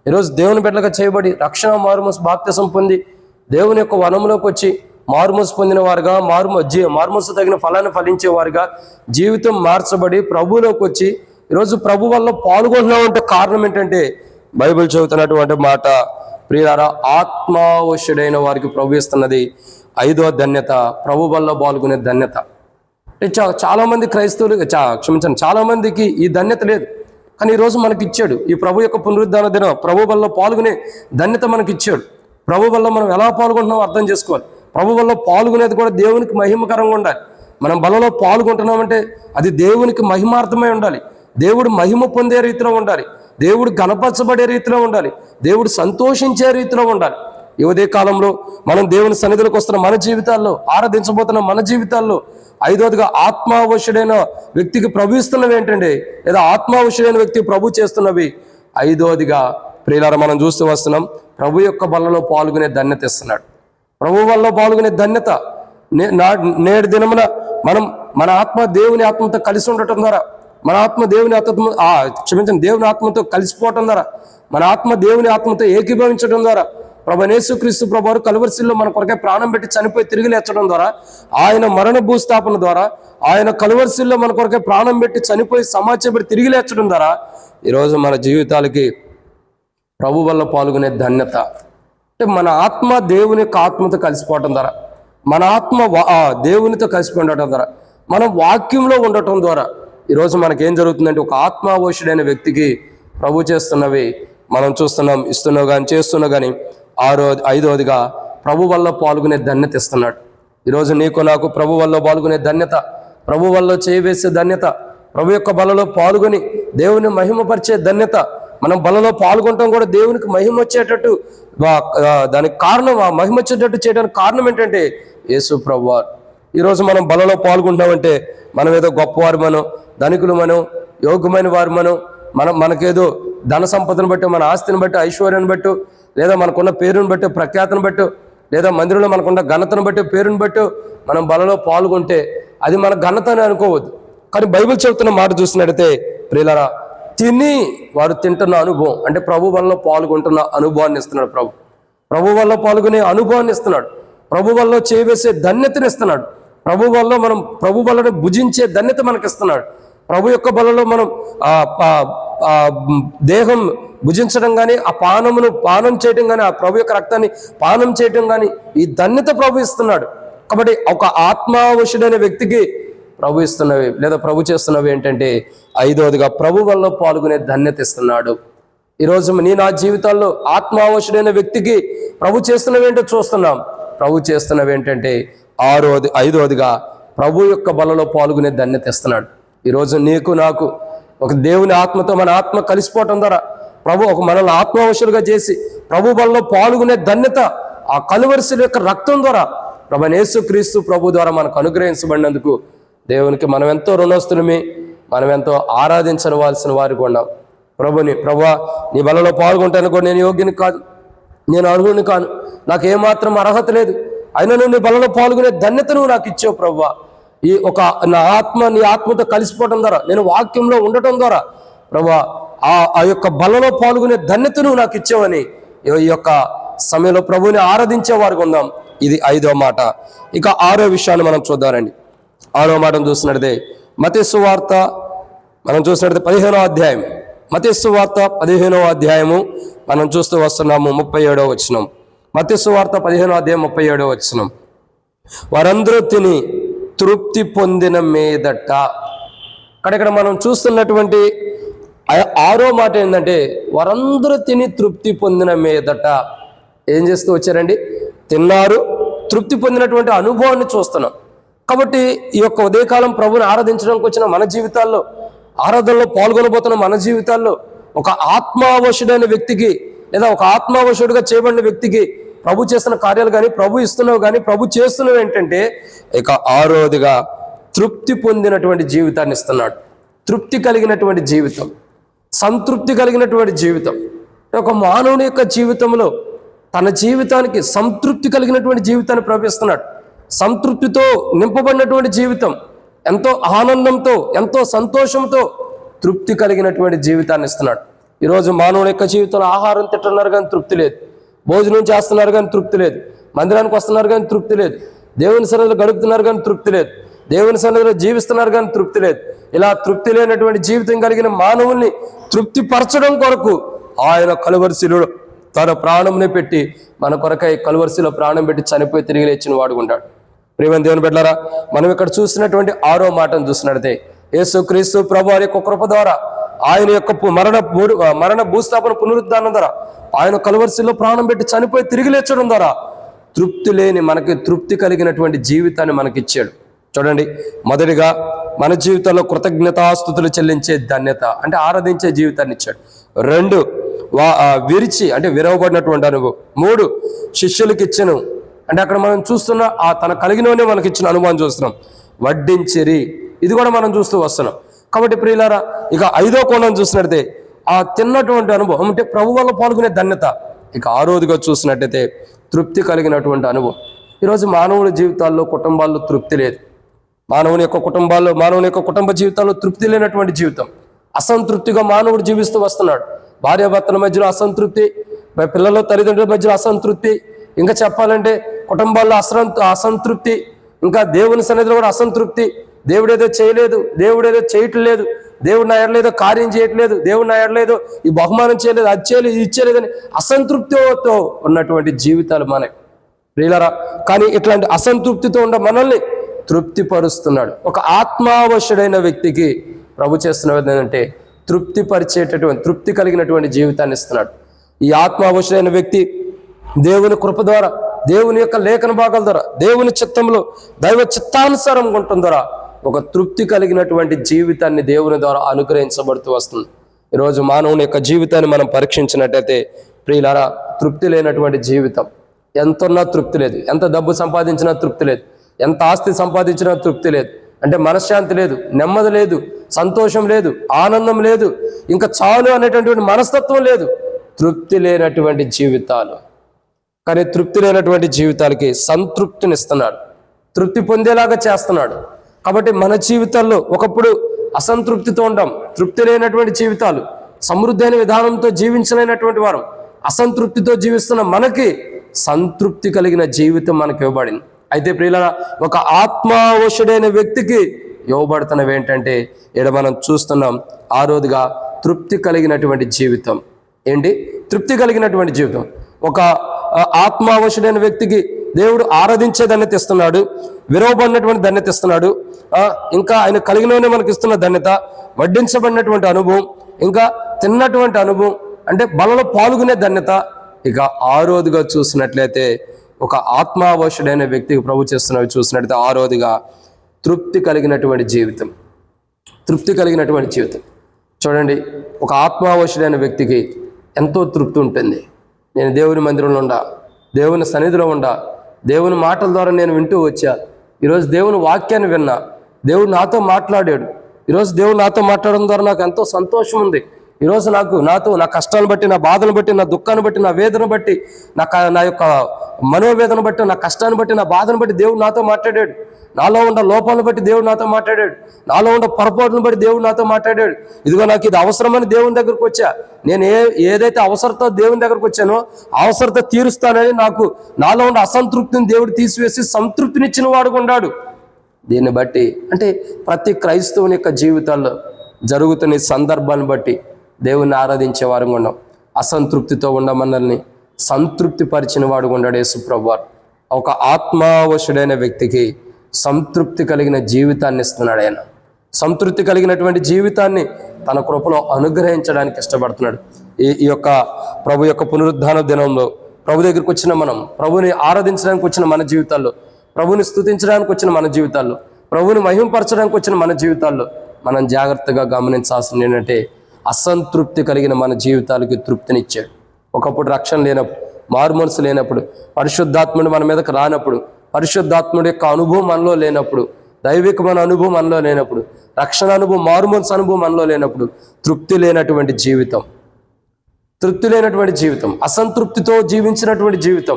ఈరోజు దేవుని బిడ్డలుగా చేయబడి రక్షణ మారుమూసు బాప్తిసం పొంది దేవుని యొక్క వనంలోకి వచ్చి మారుమూసు పొందిన వారుగా, మారుమూసు తగిన ఫలాన్ని ఫలించేవారుగా జీవితం మార్చబడి ప్రభువులోకి వచ్చి ఈరోజు ప్రభు వల్ల పాల్గొంటున్నామంటే కారణం ఏంటంటే, బైబిల్ చెబుతున్నటువంటి మాట, ప్రియులారా, ఆత్మావశ్యుడైన వారికి ప్రభు ఇస్తున్నది 5వ ధన్యత, ప్రభు వల్ల పాల్గొనే ధన్యత. చాలా మంది క్రైస్తవులు చాలా మందికి ఈ ధన్యత లేదు, కానీ ఈరోజు మనకి ఇచ్చాడు. ఈ ప్రభు యొక్క పునరుద్ధాన దినం ప్రభు వల్ల పాల్గొనే ధన్యత మనకి ఇచ్చాడు. ప్రభు వల్ల మనం ఎలా పాల్గొంటున్నామో అర్థం చేసుకోవాలి. ప్రభు వల్ల పాల్గొనేది కూడా దేవునికి మహిమకరంగా ఉండాలి. మనం బలలో పాల్గొంటున్నామంటే అది దేవునికి మహిమార్థమై ఉండాలి, దేవుడు మహిమ పొందే రీతిలో ఉండాలి, దేవుడు గణపరచబడే రీతిలో ఉండాలి, దేవుడు సంతోషించే రీతిలో ఉండాలి. ఈ ఉదయ కాలంలో మనం దేవుని సన్నిధిలోకి వస్తున్న మన జీవితాల్లో, ఆరాధించబోతున్న మన జీవితాల్లో 5వదిగా ఆత్మావశ్యుడైన వ్యక్తికి ప్రభు ఇస్తున్నవి ఏంటంటే, లేదా ఆత్మావశ్యుడైన వ్యక్తికి ప్రభు చేస్తున్నవి 5వదిగా ప్రియులారా మనం చూస్తూ వస్తున్నాం, ప్రభు యొక్క బలలో పాల్గొనే ధన్యత ఇస్తున్నాడు. ప్రభు వల్ల పాల్గొనే ధన్యత నేడు దినమున మన ఆత్మ దేవుని ఆత్మతో కలిసి ఉండటం ద్వారా, మన ఆత్మ దేవుని దేవుని ఆత్మతో కలిసిపోవటం ద్వారా, మన ఆత్మ దేవుని ఆత్మతో ఏకీభవించడం ద్వారా, ప్రభువైన యేసుక్రీస్తు ప్రభువారు కలువరిశిల్లో మన కొరకే ప్రాణం పెట్టి చనిపోయి తిరిగి లేచడం ద్వారా, ఆయన మరణ భూస్థాపన ద్వారా, ఆయన కలువరిశిల్లో మన కొరకే ప్రాణం పెట్టి చనిపోయి సమాచారం తిరిగి లేచడం ద్వారా ఈరోజు మన జీవితాలకి ప్రభు వల్ల పాల్గొనే ధన్యత. అంటే మన ఆత్మ దేవుని యొక్క ఆత్మతో కలిసిపోవటం ద్వారా, మన ఆత్మ దేవునితో కలిసిపోయి ఉండటం ద్వారా, మనం వాక్యంలో ఉండటం ద్వారా ఈరోజు మనకేం జరుగుతుందంటే, ఒక ఆత్మావశ్యుడైన వ్యక్తికి ప్రభు చేస్తున్నవి మనం చూస్తున్నాం, చేస్తున్నా కానీ 5వదిగా ప్రభు వల్ల పాల్గొనే ధన్యత ఇస్తున్నాడు. ఈరోజు నీకు నాకు ప్రభు వల్ల పాల్గొనే ధన్యత, ప్రభు వల్ల చేయవేసే ధన్యత, ప్రభు యొక్క బలలో పాల్గొని దేవుని మహిమపరిచే ధన్యత. మనం బలలో పాల్గొనటం కూడా దేవునికి మహిమ వచ్చేటట్టు, దానికి కారణం, ఆ మహిమ వచ్చేటట్టు చేయడానికి కారణం ఏంటంటే యేసు ప్రభువారు. ఈరోజు మనం బలలో పాల్గొంటామంటే మనం ఏదో గొప్పవారు, మనం ధనికులు, మనం యోగ్యమైన వారు, మనకేదో ధన సంపదను బట్టి, మన ఆస్తిని బట్టి, ఐశ్వర్యాన్ని బట్టి, లేదా మనకున్న పేరుని బట్టి, ప్రఖ్యాతను బట్టి, లేదా మందిరంలో మనకున్న ఘనతను బట్టి, పేరుని బట్టి మనం బలలో పాల్గొంటే అది మన ఘనత అని అనుకోవద్దు. కానీ బైబిల్ చెబుతున్న మాట చూసినట్టయితే ప్రియులారా, తిని వారు తింటున్న అనుభవం అంటే ప్రభు వల్ల పాల్గొంటున్న అనుభవాన్ని ఇస్తున్నాడు. ప్రభు వల్ల పాల్గొనే అనుభవాన్ని ఇస్తున్నాడు. ప్రభు వల్ల చేయవేసే ధన్యతని ఇస్తున్నాడు. ప్రభు వల్ల భుజించే ధన్యత మనకిస్తున్నాడు. ప్రభు యొక్క బలలో మనం దేహం భుజించడం కానీ, ఆ పానం చేయడం కానీ, ఆ ప్రభు యొక్క రక్తాన్ని పానం చేయడం కానీ, ఈ ధన్యత ప్రభు ఇస్తున్నాడు. కాబట్టి ఒక ఆత్మావశ్యుడైన వ్యక్తికి ప్రభు ఇస్తున్నవి, లేదా ప్రభు చేస్తున్నవి ఏంటంటే 5వదిగా ప్రభు వల్ల పాల్గొనే ధన్యత ఇస్తున్నాడు. ఈరోజు నా జీవితాల్లో ఆత్మావశ్యుడైన వ్యక్తికి ప్రభు చేస్తున్నవి ఏంటో చూస్తున్నాం. ప్రభు చేస్తున్నవి ఏంటంటే 5వదిగా ప్రభు యొక్క బలలో పాల్గొనే ధన్యత ఇస్తున్నాడు. ఈరోజు నీకు నాకు ఒక దేవుని ఆత్మతో మన ఆత్మ కలిసిపోవటం ద్వారా ప్రభు మనల్ని ఆత్మావశ్యులుగా చేసి ప్రభు బలలో పాల్గొనే ధన్యత ఆ కలువరిశిల యొక్క రక్తం ద్వారా ప్రభువైన యేసుక్రీస్తు ప్రభు ద్వారా మనకు అనుగ్రహించబడినందుకు దేవునికి మనం ఎంతో రుణస్తులమి, మనం ఎంతో ఆరాధించవలసిన వారికి ఉన్నాం. ప్రభువా నీ బలలో పాల్గొంటాను కూడా నేను యోగ్యుని కాదు, నేను అర్హుని కాను, నాకు ఏమాత్రం అర్హత లేదు, అయినా నువ్వు నీ బలలో పాల్గొనే ధన్యత నువ్వు నాకు ఇచ్చావు ప్రభువా. నీ ఆత్మతో కలిసిపోవడం ద్వారా, నేను వాక్యంలో ఉండటం ద్వారా ప్రభువా ఆ యొక్క బలలో పాల్గొనే ధన్యత నువ్వు నాకు ఇచ్చావని ఈ యొక్క సమయంలో ప్రభువుని ఆరాధించే వారికి ఉందాం. ఇది 5వ మాట. ఇక 6వ విషయాన్ని మనం చూద్దామండి. 6వ మాటను చూసినట్టే మత్తయి సువార్త మనం చూసినట్టు 15వ అధ్యాయం, మత్తయి సువార్త 15వ అధ్యాయము మనం చూస్తూ వస్తున్నాము. 37వ వచనం, మత్తయి సువార్త 15వ అధ్యాయం 37వ వచనం. వారందరూ తిని తృప్తి పొందిన మీదట. ఇక్కడ మనం చూస్తున్నటువంటి 6వ మాట ఏంటంటే, వారందరూ తిని తృప్తి పొందిన మీదట ఏం చేస్తూ వచ్చారండి? తిన్నారు, తృప్తి పొందినటువంటి అనుభవాన్ని చూస్తున్నాం. కాబట్టి ఈ యొక్క ఉదయకాలం ప్రభుని ఆరాధించడానికి వచ్చిన మన జీవితాల్లో, ఆరాధనలో పాల్గొనబోతున్న మన జీవితాల్లో ఒక ఆత్మావశుడైన వ్యక్తికి, లేదా ఒక ఆత్మావశుడిగా చేయబడిన వ్యక్తికి ప్రభు చేస్తున్న కార్యాలు కానీ, ప్రభు ఇస్తున్నవి కానీ, ప్రభు చేస్తున్నవి ఏంటంటే ఇక ఆరోదిగా తృప్తి పొందినటువంటి జీవితాన్ని ఇస్తున్నాడు. తృప్తి కలిగినటువంటి జీవితం, సంతృప్తి కలిగినటువంటి జీవితం. ఒక మానవుని యొక్క జీవితంలో తన జీవితానికి సంతృప్తి కలిగినటువంటి జీవితాన్ని ప్రవేశిస్తున్నాడు. సంతృప్తితో నింపబడినటువంటి జీవితం, ఎంతో ఆనందంతో, ఎంతో సంతోషంతో తృప్తి కలిగినటువంటి జీవితాన్ని ఇస్తున్నాడు. ఈరోజు మానవుని యొక్క జీవితంలో ఆహారం తింటున్నారు కానీ తృప్తి లేదు, భోజనం చేస్తున్నారు కానీ తృప్తి లేదు, మందిరానికి వస్తున్నారు కానీ తృప్తి లేదు, దేవుని సన్నిధిలో గడుపుతున్నారు కానీ తృప్తి లేదు, దేవుని సన్నిధిలో జీవిస్తున్నారు కానీ తృప్తి లేదు. ఇలా తృప్తి లేనటువంటి జీవితం కలిగిన మానవుల్ని తృప్తిపరచడం కొరకు ఆయన కలువరిశిలో తన ప్రాణంని పెట్టి మన కొరకై కలువరిశిలో ప్రాణం పెట్టి చనిపోయి తిరిగి లేచిన వాడు ఉంటాడు. ప్రియమైన దేవుని బిడ్డలారా, మనం ఇక్కడ చూసినటువంటి 6వ మాటను చూసినట్లయితే యేసుక్రీస్తు ప్రభు వారి యొక్క కృప ద్వారా, ఆయన యొక్క మరణ భూస్థాపన పునరుద్ధానం ద్వారా, ఆయన కలువరిశిలో ప్రాణం పెట్టి చనిపోయి తిరిగి లేచడం ద్వారా తృప్తి లేని మనకి తృప్తి కలిగినటువంటి జీవితాన్ని మనకిచ్చాడు. చూడండి, మొదటిగా మన జీవితంలో కృతజ్ఞతాస్తుతులు చెల్లించే ధన్యత అంటే ఆరాధించే జీవితాన్ని ఇచ్చాడు. 2 విరిచి అంటే విరవబడినటువంటి అనుభవం. 3 శిష్యులకి ఇచ్చను అంటే అక్కడ మనం చూస్తున్న ఆ తన కలిగినవనే మనకి ఇచ్చిన అనుభవం చూస్తున్నాం. వడ్డించిరి, ఇది కూడా మనం చూస్తూ వస్తున్నాం. కాబట్టి ప్రియులారా, ఇక 5వ కోణం చూసినట్టయితే ఆ తిన్నటువంటి అనుభవం అంటే ప్రభు వల్ల పాల్గొనే ధన్యత. ఇక 6వదిగా చూసినట్టయితే తృప్తి కలిగినటువంటి అనుభవం. ఈరోజు మానవుడి జీవితాల్లో, కుటుంబాల్లో తృప్తి లేదు. మానవుని యొక్క కుటుంబ జీవితాల్లో తృప్తి లేనటువంటి జీవితం, అసంతృప్తిగా మానవుడు జీవిస్తూ వస్తున్నాడు. భార్యాభర్తల మధ్యలో అసంతృప్తి, పిల్లల తల్లిదండ్రుల మధ్యలో అసంతృప్తి, ఇంకా చెప్పాలంటే కుటుంబాల్లో అసంతృప్తి, ఇంకా దేవుని సన్నిధిలో కూడా అసంతృప్తి. దేవుడేదో చేయలేదు, దేవుడేదో చేయట్లేదు, దేవుడు నా ఎడలేదో కార్యం చేయట్లేదు, దేవుడు నా ఎడలేదో ఈ బహుమానం చేయలేదు, అది చేయలేదు, ఇది ఇచ్చేలేదని అసంతృప్తితో ఉన్నటువంటి జీవితాలు మనకి ప్రియులారా. కానీ ఇట్లాంటి అసంతృప్తితో ఉన్న మనల్ని తృప్తిపరుస్తున్నాడు. ఒక ఆత్మావశుడైన వ్యక్తికి ప్రభు చేస్తున్నది ఏంటంటే తృప్తి కలిగినటువంటి జీవితాన్ని ఇస్తున్నాడు. ఈ ఆత్మావశుడైన వ్యక్తి దేవుని కృప ద్వారా, దేవుని యొక్క లేఖన భాగాల ద్వారా, దేవుని చిత్తంలో దైవ చిత్తానుసారం ఉండటం ద్వారా ఒక తృప్తి కలిగినటువంటి జీవితాన్ని దేవుని ద్వారా అనుగ్రహించబడుతూ వస్తుంది. ఈరోజు మానవుని యొక్క జీవితాన్ని మనం పరీక్షించినట్టయితే ప్రియులారా, తృప్తి లేనటువంటి జీవితం. ఎంతున్నా తృప్తి లేదు, ఎంత డబ్బు సంపాదించినా తృప్తి లేదు, ఎంత ఆస్తి సంపాదించినా తృప్తి లేదు, అంటే మనశ్శాంతి లేదు, నెమ్మది లేదు, సంతోషం లేదు, ఆనందం లేదు, ఇంకా చాలు అనేటటువంటి మనస్తత్వం లేదు. తృప్తి లేనటువంటి జీవితాలు. కానీ తృప్తి లేనటువంటి జీవితాలకి సంతృప్తినిస్తున్నాడు, తృప్తి పొందేలాగా చేస్తున్నాడు. కాబట్టి మన జీవితాల్లో ఒకప్పుడు అసంతృప్తితో ఉంటాం, తృప్తి లేనటువంటి జీవితాలు, సమృద్ధి అయిన విధానంతో జీవించలేనటువంటి వారు, అసంతృప్తితో జీవిస్తున్న మనకి సంతృప్తి కలిగిన జీవితం మనకి ఇవ్వబడింది. అయితే ప్రియులారా, ఒక ఆత్మావశుడైన వ్యక్తికి ఇవ్వబడుతున్నవి ఏంటంటే ఇక్కడ మనం చూస్తున్నాం. 6వదిగా తృప్తి కలిగినటువంటి జీవితం. ఏంటి తృప్తి కలిగినటువంటి జీవితం? ఒక ఆత్మావశుడైన వ్యక్తికి దేవుడు ఆరాధించే ధన్యత ఇస్తున్నాడు, విరవబడినటువంటి ధన్యత ఇస్తున్నాడు, ఇంకా ఆయన కలిగినవనే మనకి ఇస్తున్న ధన్యత, వడ్డించబడినటువంటి అనుభవం, ఇంకా తిన్నటువంటి అనుభవం అంటే బలలో పాల్గొనే ధన్యత. ఇక 6వదిగా చూసినట్లయితే ఒక ఆత్మావశుడైన వ్యక్తికి ప్రభు చేస్తున్నవి చూసినట్లయితే 6వదిగా తృప్తి కలిగినటువంటి జీవితం. తృప్తి కలిగినటువంటి జీవితం. చూడండి, ఒక ఆత్మావశుడైన వ్యక్తికి ఎంతో తృప్తి ఉంటుంది. నేను దేవుని మందిరంలో ఉండా, దేవుని సన్నిధిలో ఉండా, దేవుని మాటల ద్వారా నేను వింటూ వచ్చా, ఈరోజు దేవుని వాక్యాన్ని విన్నా, దేవుడు నాతో మాట్లాడాడు, ఈరోజు దేవుడు నాతో మాట్లాడడం ద్వారా నాకు ఎంతో సంతోషం ఉంది. ఈరోజు నా కష్టాలను బట్టి, నా బాధను బట్టి, నా దుఃఖాన్ని బట్టి, నా వేదన బట్టి, నా యొక్క మనోవేదన బట్టి, నా కష్టాన్ని బట్టి, నా బాధను బట్టి దేవుడు నాతో మాట్లాడాడు. నాలో ఉన్న లోపాలను బట్టి దేవుడు నాతో మాట్లాడాడు, నాలో ఉన్న పొరపాటును బట్టి దేవుడు నాతో మాట్లాడాడు. ఇదిగో నాకు ఇది అవసరమని దేవుని దగ్గరకు వచ్చా, నేను ఏదైతే అవసరతో దేవుని దగ్గరకు వచ్చానో అవసరత తీరుస్తానని నాలో ఉన్న అసంతృప్తిని దేవుడు తీసివేసి సంతృప్తినిచ్చిన వాడుగా ఉన్నాడు. దీన్ని బట్టి అంటే ప్రతి క్రైస్తవుని యొక్క జీవితాల్లో జరుగుతున్న సందర్భాన్ని బట్టి దేవుని ఆరాధించే వారు ఉన్నాం. అసంతృప్తితో ఉన్న మనల్ని సంతృప్తి పరిచిన వాడు ఉన్నాడు యేసు ప్రభువారు. ఒక ఆత్మావశుడైన వ్యక్తికి సంతృప్తి కలిగిన జీవితాన్ని ఇస్తున్నాడు. ఆయన సంతృప్తి కలిగినటువంటి జీవితాన్ని తన కృపలో అనుగ్రహించడానికి ఇష్టపడుతున్నాడు. ఈ యొక్క ప్రభు యొక్క పునరుద్ధాన దినంలో ప్రభు దగ్గరికి వచ్చిన మనం, ప్రభుని ఆరాధించడానికి వచ్చిన మన జీవితాల్లో, ప్రభుని స్తుతించడానికి వచ్చిన మన జీవితాల్లో, ప్రభుని మహింపరచడానికి వచ్చిన మన జీవితాల్లో మనం జాగ్రత్తగా గమనించాల్సింది ఏంటంటే అసంతృప్తి కలిగిన మన జీవితాలకి తృప్తినిచ్చాడు. ఒకప్పుడు రక్షణ లేనప్పుడు, మారు మనసు లేనప్పుడు, పరిశుద్ధాత్ముడు మన మీదకి రానప్పుడు, పరిశుద్ధాత్ముడి యొక్క అనుభవం మనలో లేనప్పుడు, దైవికమైన అనుభవం మనలో లేనప్పుడు, రక్షణ అనుభవం, మారు మనసు అనుభవం మనలో లేనప్పుడు తృప్తి లేనటువంటి జీవితం, అసంతృప్తితో జీవించినటువంటి జీవితం.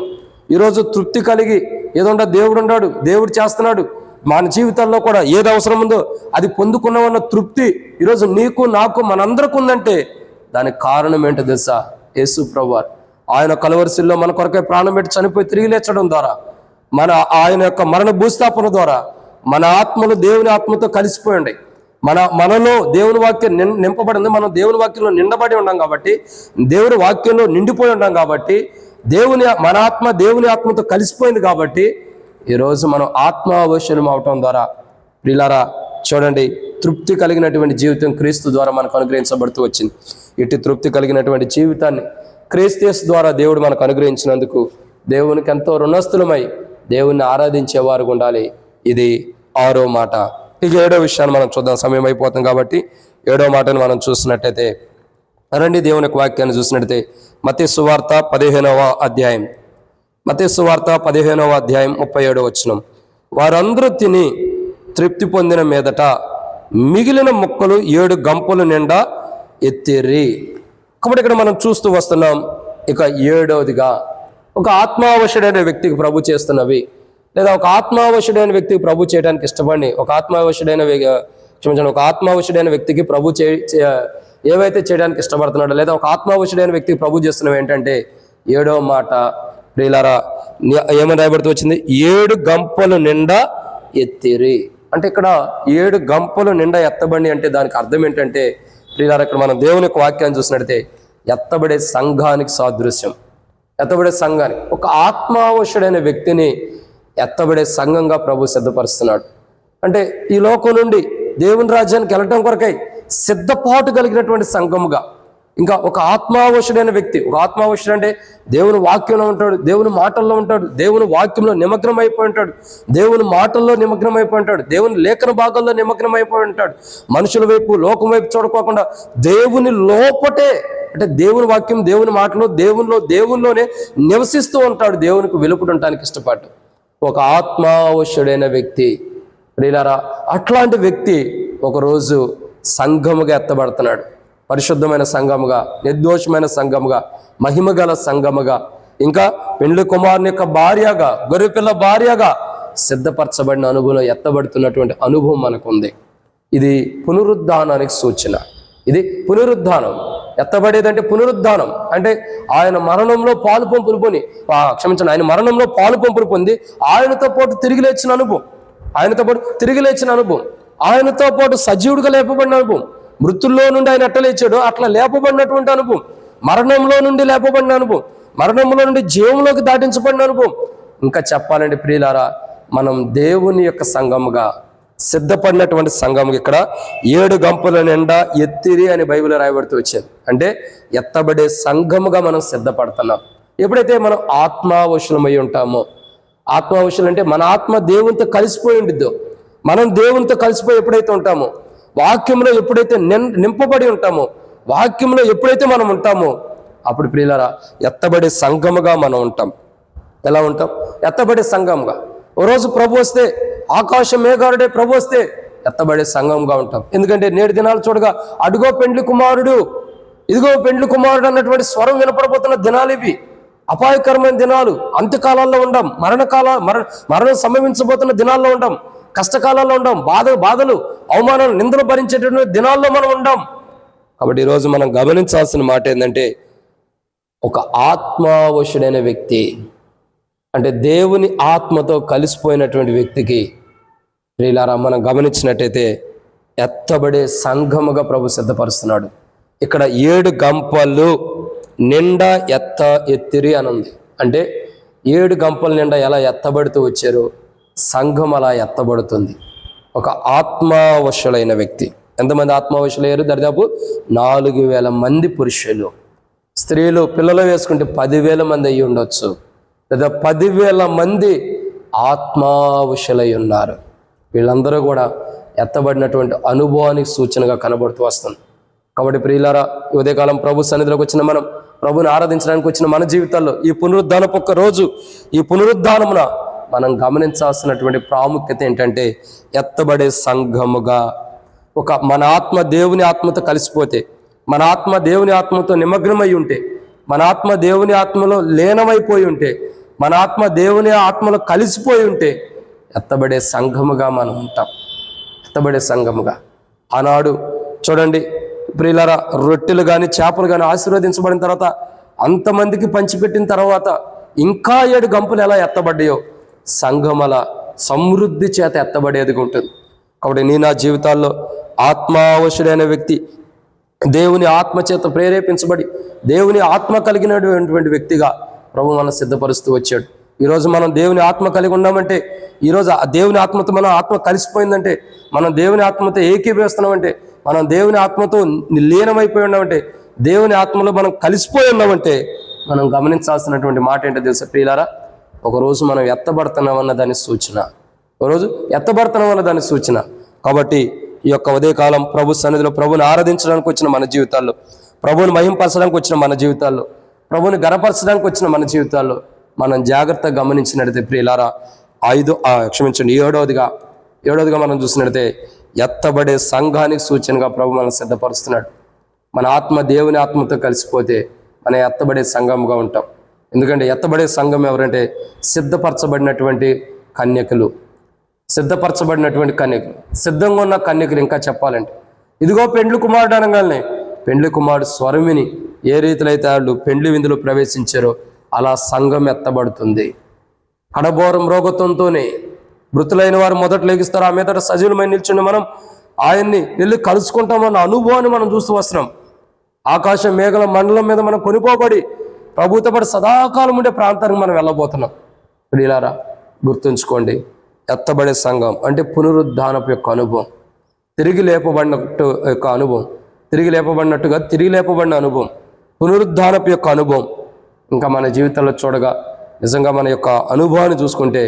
ఈరోజు తృప్తి కలిగి ఏదో దేవుడు ఉన్నాడు, దేవుడు చేస్తున్నాడు, మన జీవితాల్లో కూడా ఏది అవసరం ఉందో అది పొందుకున్నామన్న తృప్తి ఈరోజు నీకు నాకు మనందరికి ఉందంటే దానికి కారణం ఏంటో తెలుసా? యేసు ప్రభువారు ఆయన కలువరిశిల్లో మన కొరకే ప్రాణం పెట్టి చనిపోయి తిరిగి లేచడం ద్వారా, ఆయన యొక్క మరణ భూస్థాపన ద్వారా మన ఆత్మలు దేవుని ఆత్మతో కలిసిపోయింది. మనలో దేవుని వాక్యం నింపబడింది. మనం దేవుని వాక్యంలో నిండబడి ఉన్నాం కాబట్టి, దేవుని వాక్యంలో నిండిపోయి ఉన్నాం కాబట్టి, మన ఆత్మ దేవుని ఆత్మతో కలిసిపోయింది కాబట్టి ఈరోజు మనం ఆత్మావశ్యం అవటం ద్వారా ప్రియులారా చూడండి, తృప్తి కలిగినటువంటి జీవితం క్రీస్తు ద్వారా మనకు అనుగ్రహించబడుతూ వచ్చింది. ఇటు తృప్తి కలిగినటువంటి జీవితాన్ని క్రీస్తు ద్వారా దేవుడు మనకు అనుగ్రహించినందుకు దేవునికి ఎంతో రుణస్థులమై దేవుణ్ణి ఆరాధించేవారు ఉండాలి. ఇది 6వ మాట. ఇక 7వ విషయాన్ని మనం చూద్దాం, సమయం అయిపోతుంది కాబట్టి 7వ మాటను మనం చూసినట్టయితే రండి దేవుని యొక్క వాక్యాన్ని చూసినట్టయితే మత్తయి సువార్త 15వ అధ్యాయం 37వ వచనం. వారందరూ తిని తృప్తి పొందిన మీదట మిగిలిన ముక్కలు 7 గంపల నిండా ఎత్తిరి. కాబట్టి ఇక్కడ మనం చూస్తూ వస్తున్నాం. ఇక 7వదిగా ఒక ఆత్మావశుడైన వ్యక్తికి ప్రభు చేస్తున్నవి, లేదా ఒక ఆత్మావశుడైన వ్యక్తికి ప్రభు చేయడానికి ఇష్టపడి ఒక ఆత్మావశుడైన వ్యక్తికి ప్రభు ఏవైతే చేయడానికి ఇష్టపడుతున్నాడో, లేదా ఒక ఆత్మావశుడైన వ్యక్తికి ప్రభు చేస్తున్నవి ఏంటంటే 7వ మాట ప్రియులారా ఏమని రాయబడుతూ వచ్చింది? 7 గంపలు నిండా ఎత్తిరి. అంటే ఇక్కడ 7 గంపలు నిండా ఎత్తబండి అంటే దానికి అర్థం ఏంటంటే ప్రియులారా, ఇక్కడ మనం దేవుని యొక్క వాక్యాన్ని చూసినట్టయితే ఎత్తబడే సంఘానికి సాదృశ్యం. ఎత్తబడే సంఘానికి, ఒక ఆత్మావశుడైన వ్యక్తిని ఎత్తబడే సంఘంగా ప్రభు సిద్ధపరుస్తున్నాడు. అంటే ఈ లోకం నుండి దేవుని రాజ్యానికి వెళ్ళటం కొరకై సిద్ధపాటు కలిగినటువంటి సంఘముగా, ఇంకా ఒక ఆత్మావశుడైన వ్యక్తి, ఒక ఆత్మావశుడు అంటే దేవుని వాక్యంలో ఉంటాడు, దేవుని మాటల్లో ఉంటాడు, దేవుని వాక్యంలో నిమగ్నం అయిపోయి ఉంటాడు, దేవుని మాటల్లో నిమగ్నం అయిపోయి ఉంటాడు, దేవుని లేఖన భాగాల్లో నిమగ్నం అయిపోయి ఉంటాడు. మనుషుల వైపు లోకం వైపు చూడకోకుండా దేవుని లోపటే, అంటే దేవుని వాక్యం దేవుని మాటలో దేవునిలోనే నివసిస్తూ ఉంటాడు, దేవునికి వెలుపడి ఉండటానికి ఇష్టపడ్డు ఒక ఆత్మావశుడైన వ్యక్తి. ప్రియులారా, అట్లాంటి వ్యక్తి ఒకరోజు సంఘముగా ఎత్తబడుతున్నాడు. పరిశుద్ధమైన సంఘముగా, నిర్దోషమైన సంఘముగా, మహిమగల సంఘముగా, ఇంకా పెండ్లి కుమారుని యొక్క భార్యగా, గొర్రెపిల్ల భార్యగా సిద్ధపరచబడిన అనుభవం, ఎత్తబడుతున్నటువంటి అనుభవం మనకుంది. ఇది పునరుద్ధానానికి సూచన. ఇది పునరుద్ధానం. ఎత్తబడేదంటే పునరుద్ధానం అంటే ఆయన మరణంలో పాలు పంపులు పొంది ఆయన మరణంలో పాలు పంపులు పొంది ఆయనతో పాటు తిరిగి లేచిన అనుభవం, ఆయనతో పాటు సజీవుడిగా లేపబడిన అనుభవం. మృతుల్లో నుండి ఆయన ఎట్ట లేచాడో అట్లా లేపబడినటువంటి అనుభవం, మరణంలో నుండి లేపబడిన అనుభవం, మరణంలో నుండి జీవంలోకి దాటించబడిన అనుభవం. ఇంకా చెప్పాలంటే ప్రియులారా, మనం దేవుని యొక్క సంఘముగా సిద్ధపడినటువంటి సంఘముగా ఇక్కడ 7 గంపల నిండా ఎత్తిరి అని బైబిల్లో రాయబడుతూ వచ్చేది. అంటే ఎత్తబడే సంఘముగా మనం సిద్ధపడుతున్నాం. ఎప్పుడైతే మనం ఆత్మావశులమై ఉంటామో, ఆత్మావశులు అంటే మన ఆత్మ దేవునితో కలిసిపోయి ఉండిద్దో, మనం దేవునితో కలిసిపోయి ఎప్పుడైతే ఉంటామో, వాక్యంలో ఎప్పుడైతే నింపబడి ఉంటామో, వాక్యంలో ఎప్పుడైతే మనం ఉంటామో, అప్పుడు ప్రియులారా ఎత్తబడే సంఘముగా మనం ఉంటాం. ఎలా ఉంటాం? ఎత్తబడే సంఘముగా. ఓ రోజు ప్రభు వస్తే, ఆకాశం మేఘారుడే ప్రభు వస్తే ఎత్తబడే సంఘంగా ఉంటాం. ఎందుకంటే నేటి దినాలు చూడగా అడుగో పెండ్లి కుమారుడు, ఇదిగో పెండ్లి కుమారుడు అన్నటువంటి స్వరం వినపడబోతున్న దినాలు ఇవి. అపాయకరమైన దినాలు, అంత్యకాలాల్లో ఉండం, మరణం సంభవించబోతున్న దినాల్లో ఉండం, కష్టకాలాల్లో ఉండం, బాధలు అవమానాలు నిందలు భరించేటటువంటి దినాల్లో మనం ఉండం. కాబట్టి ఈరోజు మనం గమనించాల్సిన మాట ఏంటంటే, ఒక ఆత్మావశుడైన వ్యక్తి అంటే దేవుని ఆత్మతో కలిసిపోయినటువంటి వ్యక్తికి ప్రియులారా మనం గమనించినట్టయితే ఎత్తబడే సంఘముగా ప్రభు సిద్ధపరుస్తున్నాడు. ఇక్కడ 7 గంపలు నిండా ఎత్తిరి అని ఉంది. అంటే 7 గంపల నిండా ఎలా ఎత్తబడుతూ వచ్చారో సంఘం అలా ఎత్తబడుతుంది. ఒక ఆత్మావశులైన వ్యక్తి. ఎంతమంది ఆత్మావశులయ్యారు? దరిదాపు 4,000 మంది పురుషులు, స్త్రీలు పిల్లలు వేసుకుంటే 10,000 మంది అయ్యి ఉండొచ్చు, లేదా 10,000 మంది ఆత్మావశులై ఉన్నారు. వీళ్ళందరూ కూడా ఎత్తబడినటువంటి అనుభవానికి సూచనగా కనబడుతూ వస్తుంది. కాబట్టి ప్రియులారా, ఉదయకాలం ప్రభు సన్నిధిలోకి వచ్చిన మనం ప్రభుని ఆరాధించడానికి వచ్చిన మన జీవితాల్లో ఈ పునరుద్ధానపు ఒక్క రోజు, ఈ పునరుద్ధానమున మనం గమనించాల్సినటువంటి ప్రాముఖ్యత ఏంటంటే, ఎత్తబడే సంఘముగా మన ఆత్మ దేవుని ఆత్మతో కలిసిపోతే, మన ఆత్మ దేవుని ఆత్మతో నిమగ్నమై ఉంటే, మన ఆత్మ దేవుని ఆత్మలో లీనమైపోయి ఉంటే, మన ఆత్మ దేవుని ఆత్మలో కలిసిపోయి ఉంటే ఎత్తబడే సంఘముగా మనం ఉంటాం. ఎత్తబడే సంఘముగా. ఆనాడు చూడండి ప్రియులారా, రొట్టెలు కానీ చేపలు కానీ ఆశీర్వదించబడిన తర్వాత, అంతమందికి పంచిపెట్టిన తర్వాత ఇంకా 7 గంపులు ఎలా ఎత్తబడ్డాయో, సంఘమల సమృద్ధి చేత ఎత్తబడేదిగా ఉంటుంది. కాబట్టి నా జీవితాల్లో ఆత్మావశుడైన వ్యక్తి, దేవుని ఆత్మ చేత ప్రేరేపించబడి దేవుని ఆత్మ కలిగినటువంటి వ్యక్తిగా ప్రభు మనం సిద్ధపరుస్తూ వచ్చాడు. ఈరోజు మనం దేవుని ఆత్మ కలిగి ఉన్నామంటే, ఈరోజు ఆ దేవుని ఆత్మతో మనం ఆత్మ కలిసిపోయిందంటే, మనం దేవుని ఆత్మతో ఏకీభవిస్తున్నామంటే, మనం దేవుని ఆత్మతో లీనమైపోయి ఉన్నామంటే, దేవుని ఆత్మలో మనం కలిసిపోయి ఉన్నామంటే, మనం గమనించాల్సినటువంటి మాట ఏంటో తెలుసా ప్రియులారా, ఒకరోజు మనం ఎత్తబడుతున్నామన్న దాని సూచన. ఒకరోజు ఎత్తబడుతున్నామన్న దాని సూచన. కాబట్టి ఈ యొక్క ఉదయకాలం ప్రభు సన్నిధిలో ప్రభుని ఆరాధించడానికి వచ్చిన మన జీవితాల్లో, ప్రభుని మహింపరచడానికి వచ్చిన మన జీవితాల్లో, ప్రభుని గణపరచడానికి వచ్చిన మన జీవితాల్లో మనం జాగ్రత్తగా గమనించినట్లయితే ప్రియులారా, ఏడవదిగా మనం చూసినట్లయితే ఎత్తబడే సంఘానికి సూచనగా ప్రభు మనం సిద్ధపరుస్తున్నాడు. మన ఆత్మ దేవుని ఆత్మతో కలిసిపోతే మనం ఎత్తబడే సంఘంగా ఉంటాం. ఎందుకంటే ఎత్తబడే సంఘం ఎవరంటే సిద్ధపరచబడినటువంటి కన్యకలు. సిద్ధపరచబడినటువంటి కన్యకలు, సిద్ధంగా ఉన్న కన్యకలు. ఇంకా చెప్పాలంటే ఇదిగో పెండ్లి కుమారుడు అనగానే పెండ్లి కుమారుడు స్వరమిని ఏ రీతిలో అయితే వాళ్ళు పెండ్లి విందులో ప్రవేశించారో అలా సంఘం ఎత్తబడుతుంది. కడబోరం రోగత్వంతోనే మృతులైన వారు మొదట లేగిస్తారు, ఆ మీదట సజీవమై నిల్చుని మనం ఆయన్ని వెళ్ళి కలుసుకుంటామన్న అనుభవాన్ని మనం చూస్తూ వస్తున్నాం. ఆకాశం మేఘల మండలం మీద మనం కొనిపోబడి ప్రభుతో పాటు సదాకాలం ఉండే ప్రాంతానికి మనం వెళ్ళబోతున్నాం. ప్రియులారా, గుర్తుంచుకోండి, ఎత్తబడే సంఘం అంటే పునరుద్ధానపు యొక్క అనుభవం, తిరిగి లేపబడినట్టుగా తిరిగి లేపబడిన అనుభవం, పునరుద్ధానపు యొక్క అనుభవం. ఇంకా మన జీవితంలో చూడగా నిజంగా మన యొక్క అనుభవాన్ని చూసుకుంటే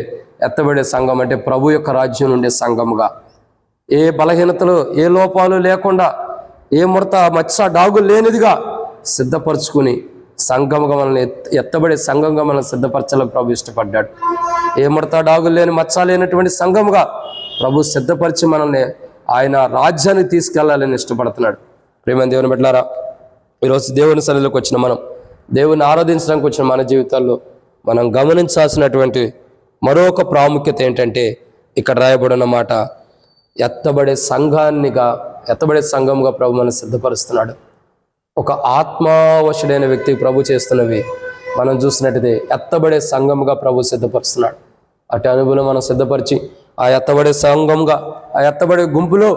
ఎత్తబడే సంఘం అంటే ప్రభు యొక్క రాజ్యం నుండే సంఘముగా, ఏ బలహీనతలు ఏ లోపాలు లేకుండా, ఏ ముడత మచ్చ డాగులు లేనిదిగా సిద్ధపరచుకుని సంఘముగా మనల్ని ఎత్తబడే సంఘంగా మనం సిద్ధపరచాలని ప్రభు ఇష్టపడ్డాడు. ఏ ముడత డాగులు లేని మచ్చ లేనటువంటి సంఘముగా ప్రభు సిద్ధపరిచి మనల్ని ఆయన రాజ్యాన్ని తీసుకెళ్లాలని ఇష్టపడుతున్నాడు. ప్రేమ దేవుని బిడ్డలారా, ఈరోజు దేవుని సన్నిధిలోకి వచ్చిన మనం, దేవుని ఆరాధించడానికి వచ్చిన మన జీవితాల్లో మనం గమనించాల్సినటువంటి మరొక ప్రాముఖ్యత ఏంటంటే, ఇక్కడ రాయబడిన మాట ఎత్తబడే సంఘంగా ప్రభు మనం సిద్ధపరుస్తున్నాడు. ఒక ఆత్మావశుడైన వ్యక్తికి ప్రభు చేస్తున్నవి మనం చూసినట్టయితే ఎత్తబడే సంఘంగా ప్రభు సిద్ధపరుస్తున్నాడు. అటు అనుభవం మనం సిద్ధపరిచి ఆ ఎత్తబడే సంఘంగా, ఆ ఎత్తబడే గుంపులో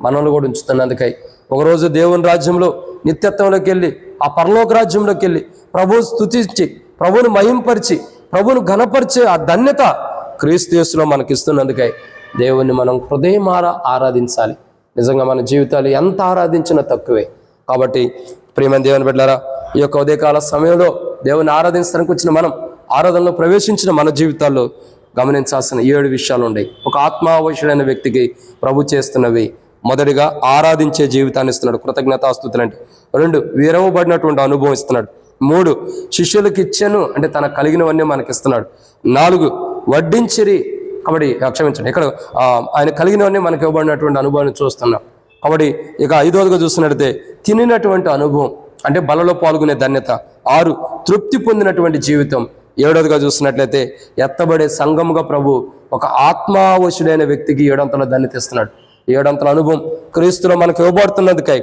మనల్ని కూడా ఉంచుతున్నందుకై ఒకరోజు దేవుని రాజ్యంలో నిత్యత్వంలోకి వెళ్ళి, ఆ పరలోక రాజ్యంలోకి వెళ్ళి ప్రభువు స్తుతించి, ప్రభువును మహింపరిచి, ప్రభువును ఘనపరిచే ఆ ధన్యత క్రీస్తు యేసులో మనకిస్తున్నందుకై దేవుణ్ణి మనం హృదయమారా ఆరాధించాలి. నిజంగా మన జీవితాలు ఎంత ఆరాధించినా తక్కువే. కాబట్టి ప్రియమైన దేవుని బిడ్డలారా, ఈ యొక్క ఉదయకాల సమయంలో దేవుని ఆరాధించడానికి వచ్చిన మనం, ఆరాధనలో ప్రవేశించిన మన జీవితాల్లో గమనించాల్సిన 7 విషయాలు ఉన్నాయి. ఒక ఆత్మావశుడైన వ్యక్తికి ప్రభు చేస్తున్నవి, మొదటిగా ఆరాధించే జీవితాన్ని ఇస్తున్నాడు, కృతజ్ఞతాస్తుతులు అంటే. 2, విరవబడినటువంటి అనుభవం ఇస్తున్నాడు. 3, శిష్యులకు ఇచ్చాను అంటే తన కలిగినవన్నీ మనకిస్తున్నాడు. 4, వడ్డించిరి, కాబట్టి క్షమించండి, ఇక్కడ ఆయన కలిగినవన్నీ మనకి ఇవ్వబడినటువంటి అనుభవాన్ని చూస్తున్నాం. కాబట్టి ఇక 5వదిగా చూస్తున్నట్లయితే తినినటువంటి అనుభవం అంటే బలలో పాల్గొనే ధన్యత. 6, తృప్తి పొందినటువంటి జీవితం. 7వదిగా చూస్తున్నట్లయితే ఎత్తబడే సంఘముగా ప్రభు ఒక ఆత్మావశుడైన వ్యక్తికి 7 ధన్యత ఇస్తున్నాడు. 7 అనుభవం క్రీస్తులో మనకు ఇవ్వబడుతున్నందుకై,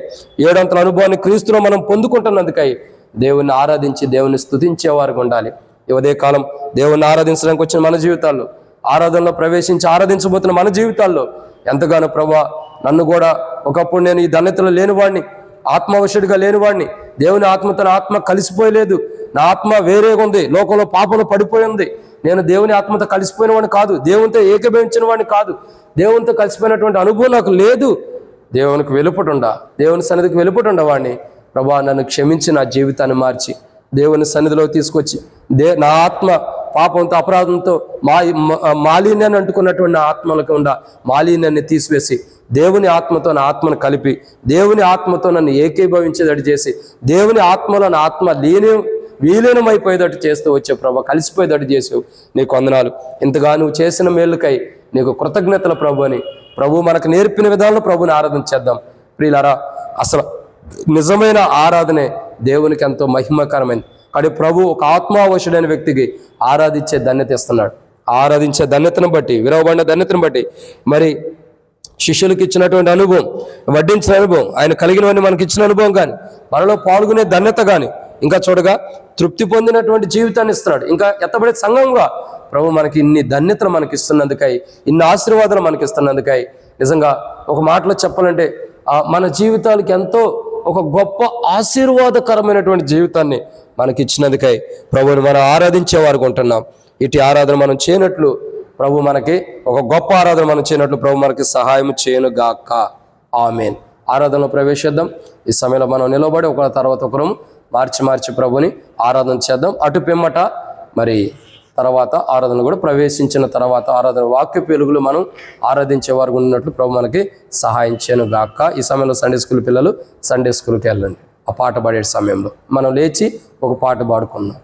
7 అనుభవాన్ని క్రీస్తులో మనం పొందుకుంటున్నందుకై దేవుణ్ణి ఆరాధించి దేవుని స్తుతించేవారికి ఉండాలి. ఈ ఉదయకాలం దేవుణ్ణి ఆరాధించడానికి వచ్చిన మన జీవితాల్లో, ఆరాధనలో ప్రవేశించి ఆరాధించబోతున్న మన జీవితాల్లో ఎంతగానో ప్రభువా, నన్ను కూడా ఒకప్పుడు నేను ఈ ధన్యతలో లేనివాడిని, ఆత్మావశుడిగా లేనివాడిని, దేవుని ఆత్మతో నా ఆత్మ కలిసిపోయలేదు, నా ఆత్మ వేరేగా ఉంది, లోకంలో పాపంలో పడిపోయి ఉంది, నేను దేవుని ఆత్మతో కలిసిపోయిన వాడిని కాదు, దేవునితో ఏకీభవించిన వాడిని కాదు, దేవునితో కలిసిపోయినటువంటి అనుభవం నాకు లేదు, దేవునికి వెలుపటుండా, దేవుని సన్నిధికి వెలుపటుండా వాడిని. ప్రభా, నన్ను క్షమించి నా జీవితాన్ని మార్చి దేవుని సన్నిధిలో తీసుకొచ్చి నా ఆత్మ పాపంతో అపరాధంతో మాలిన్యాన్ని అంటుకున్నటువంటి ఆత్మలకు ఉన్న మాలిన్యాన్ని తీసివేసి దేవుని ఆత్మతో నా ఆత్మను కలిపి దేవుని ఆత్మతో నన్ను ఏకీభవించేటట్టు చేసి దేవుని ఆత్మలో నా ఆత్మ విలీనమైపోయేటట్టు చేస్తూ వచ్చే ప్రభు, కలిసిపోయేటట్టు చేసావు, నీకు వందనాలు. ఇంతగా నువ్వు చేసిన మేలుకై నీకు కృతజ్ఞతల ప్రభు అని ప్రభు మనకు నేర్పిన విధానంలో ప్రభుని ఆరాధన చేద్దాం. ప్రియులారా, అసలు నిజమైన ఆరాధనే దేవునికి ఎంతో మహిమకరమైనది. కానీ ప్రభు ఒక ఆత్మావశుడైన వ్యక్తికి ఆరాధించే ధన్యత ఇస్తున్నాడు. ఆరాధించే ధన్యతను బట్టి, విరవబడిన ధన్యతను బట్టి మరి శిష్యులకు ఇచ్చినటువంటి అనుభవం, వడ్డించిన అనుభవం, ఆయన కలిగినవన్నీ మనకి ఇచ్చిన అనుభవం కానీ, మనలో పాల్గొనే ధన్యత కానీ, ఇంకా చూడగా తృప్తి పొందినటువంటి జీవితాన్ని ఇస్తున్నాడు. ఇంకా ఎత్తబడే సంఘంగా ప్రభు మనకి ఇన్ని ధన్యతలు మనకి ఇస్తున్నందుకై, ఇన్ని ఆశీర్వాదాలు మనకి ఇస్తున్నందుకై నిజంగా ఒక మాటలో చెప్పాలంటే మన జీవితాలకి ఎంతో ఒక గొప్ప ఆశీర్వాదకరమైనటువంటి జీవితాన్ని మనకి ఇచ్చినందుకై ప్రభుని మనం ఆరాధించే వారికి ఉంటున్నాం. ఇటు ఆరాధన మనం చేయనట్లు ప్రభు మనకి ఒక గొప్ప ఆరాధన మనం చేయనట్లు ప్రభు మనకి సహాయం చేయను గాక. ఆమేన్. ఆరాధనలో ప్రవేశిద్దాం. ఈ సమయంలో మనం నిలబడి ఒకరి తర్వాత ఒకరు మార్చి ప్రభుని ఆరాధన చేద్దాం. అటు పిమ్మట మరి తర్వాత ఆరాధన కూడా ప్రవేశించిన తర్వాత ఆరాధన వాక్య వెలుగులు మనం ఆరాధించే వారు ఉన్నట్లు ప్రభు మనకి సహాయం చేయను గాక. ఈ సమయంలో సండే స్కూల్ పిల్లలు సండే స్కూల్కి వెళ్ళండి. ఆ పాట పాడే సమయంలో మనం లేచి ఒక పాట పాడుకుందాం.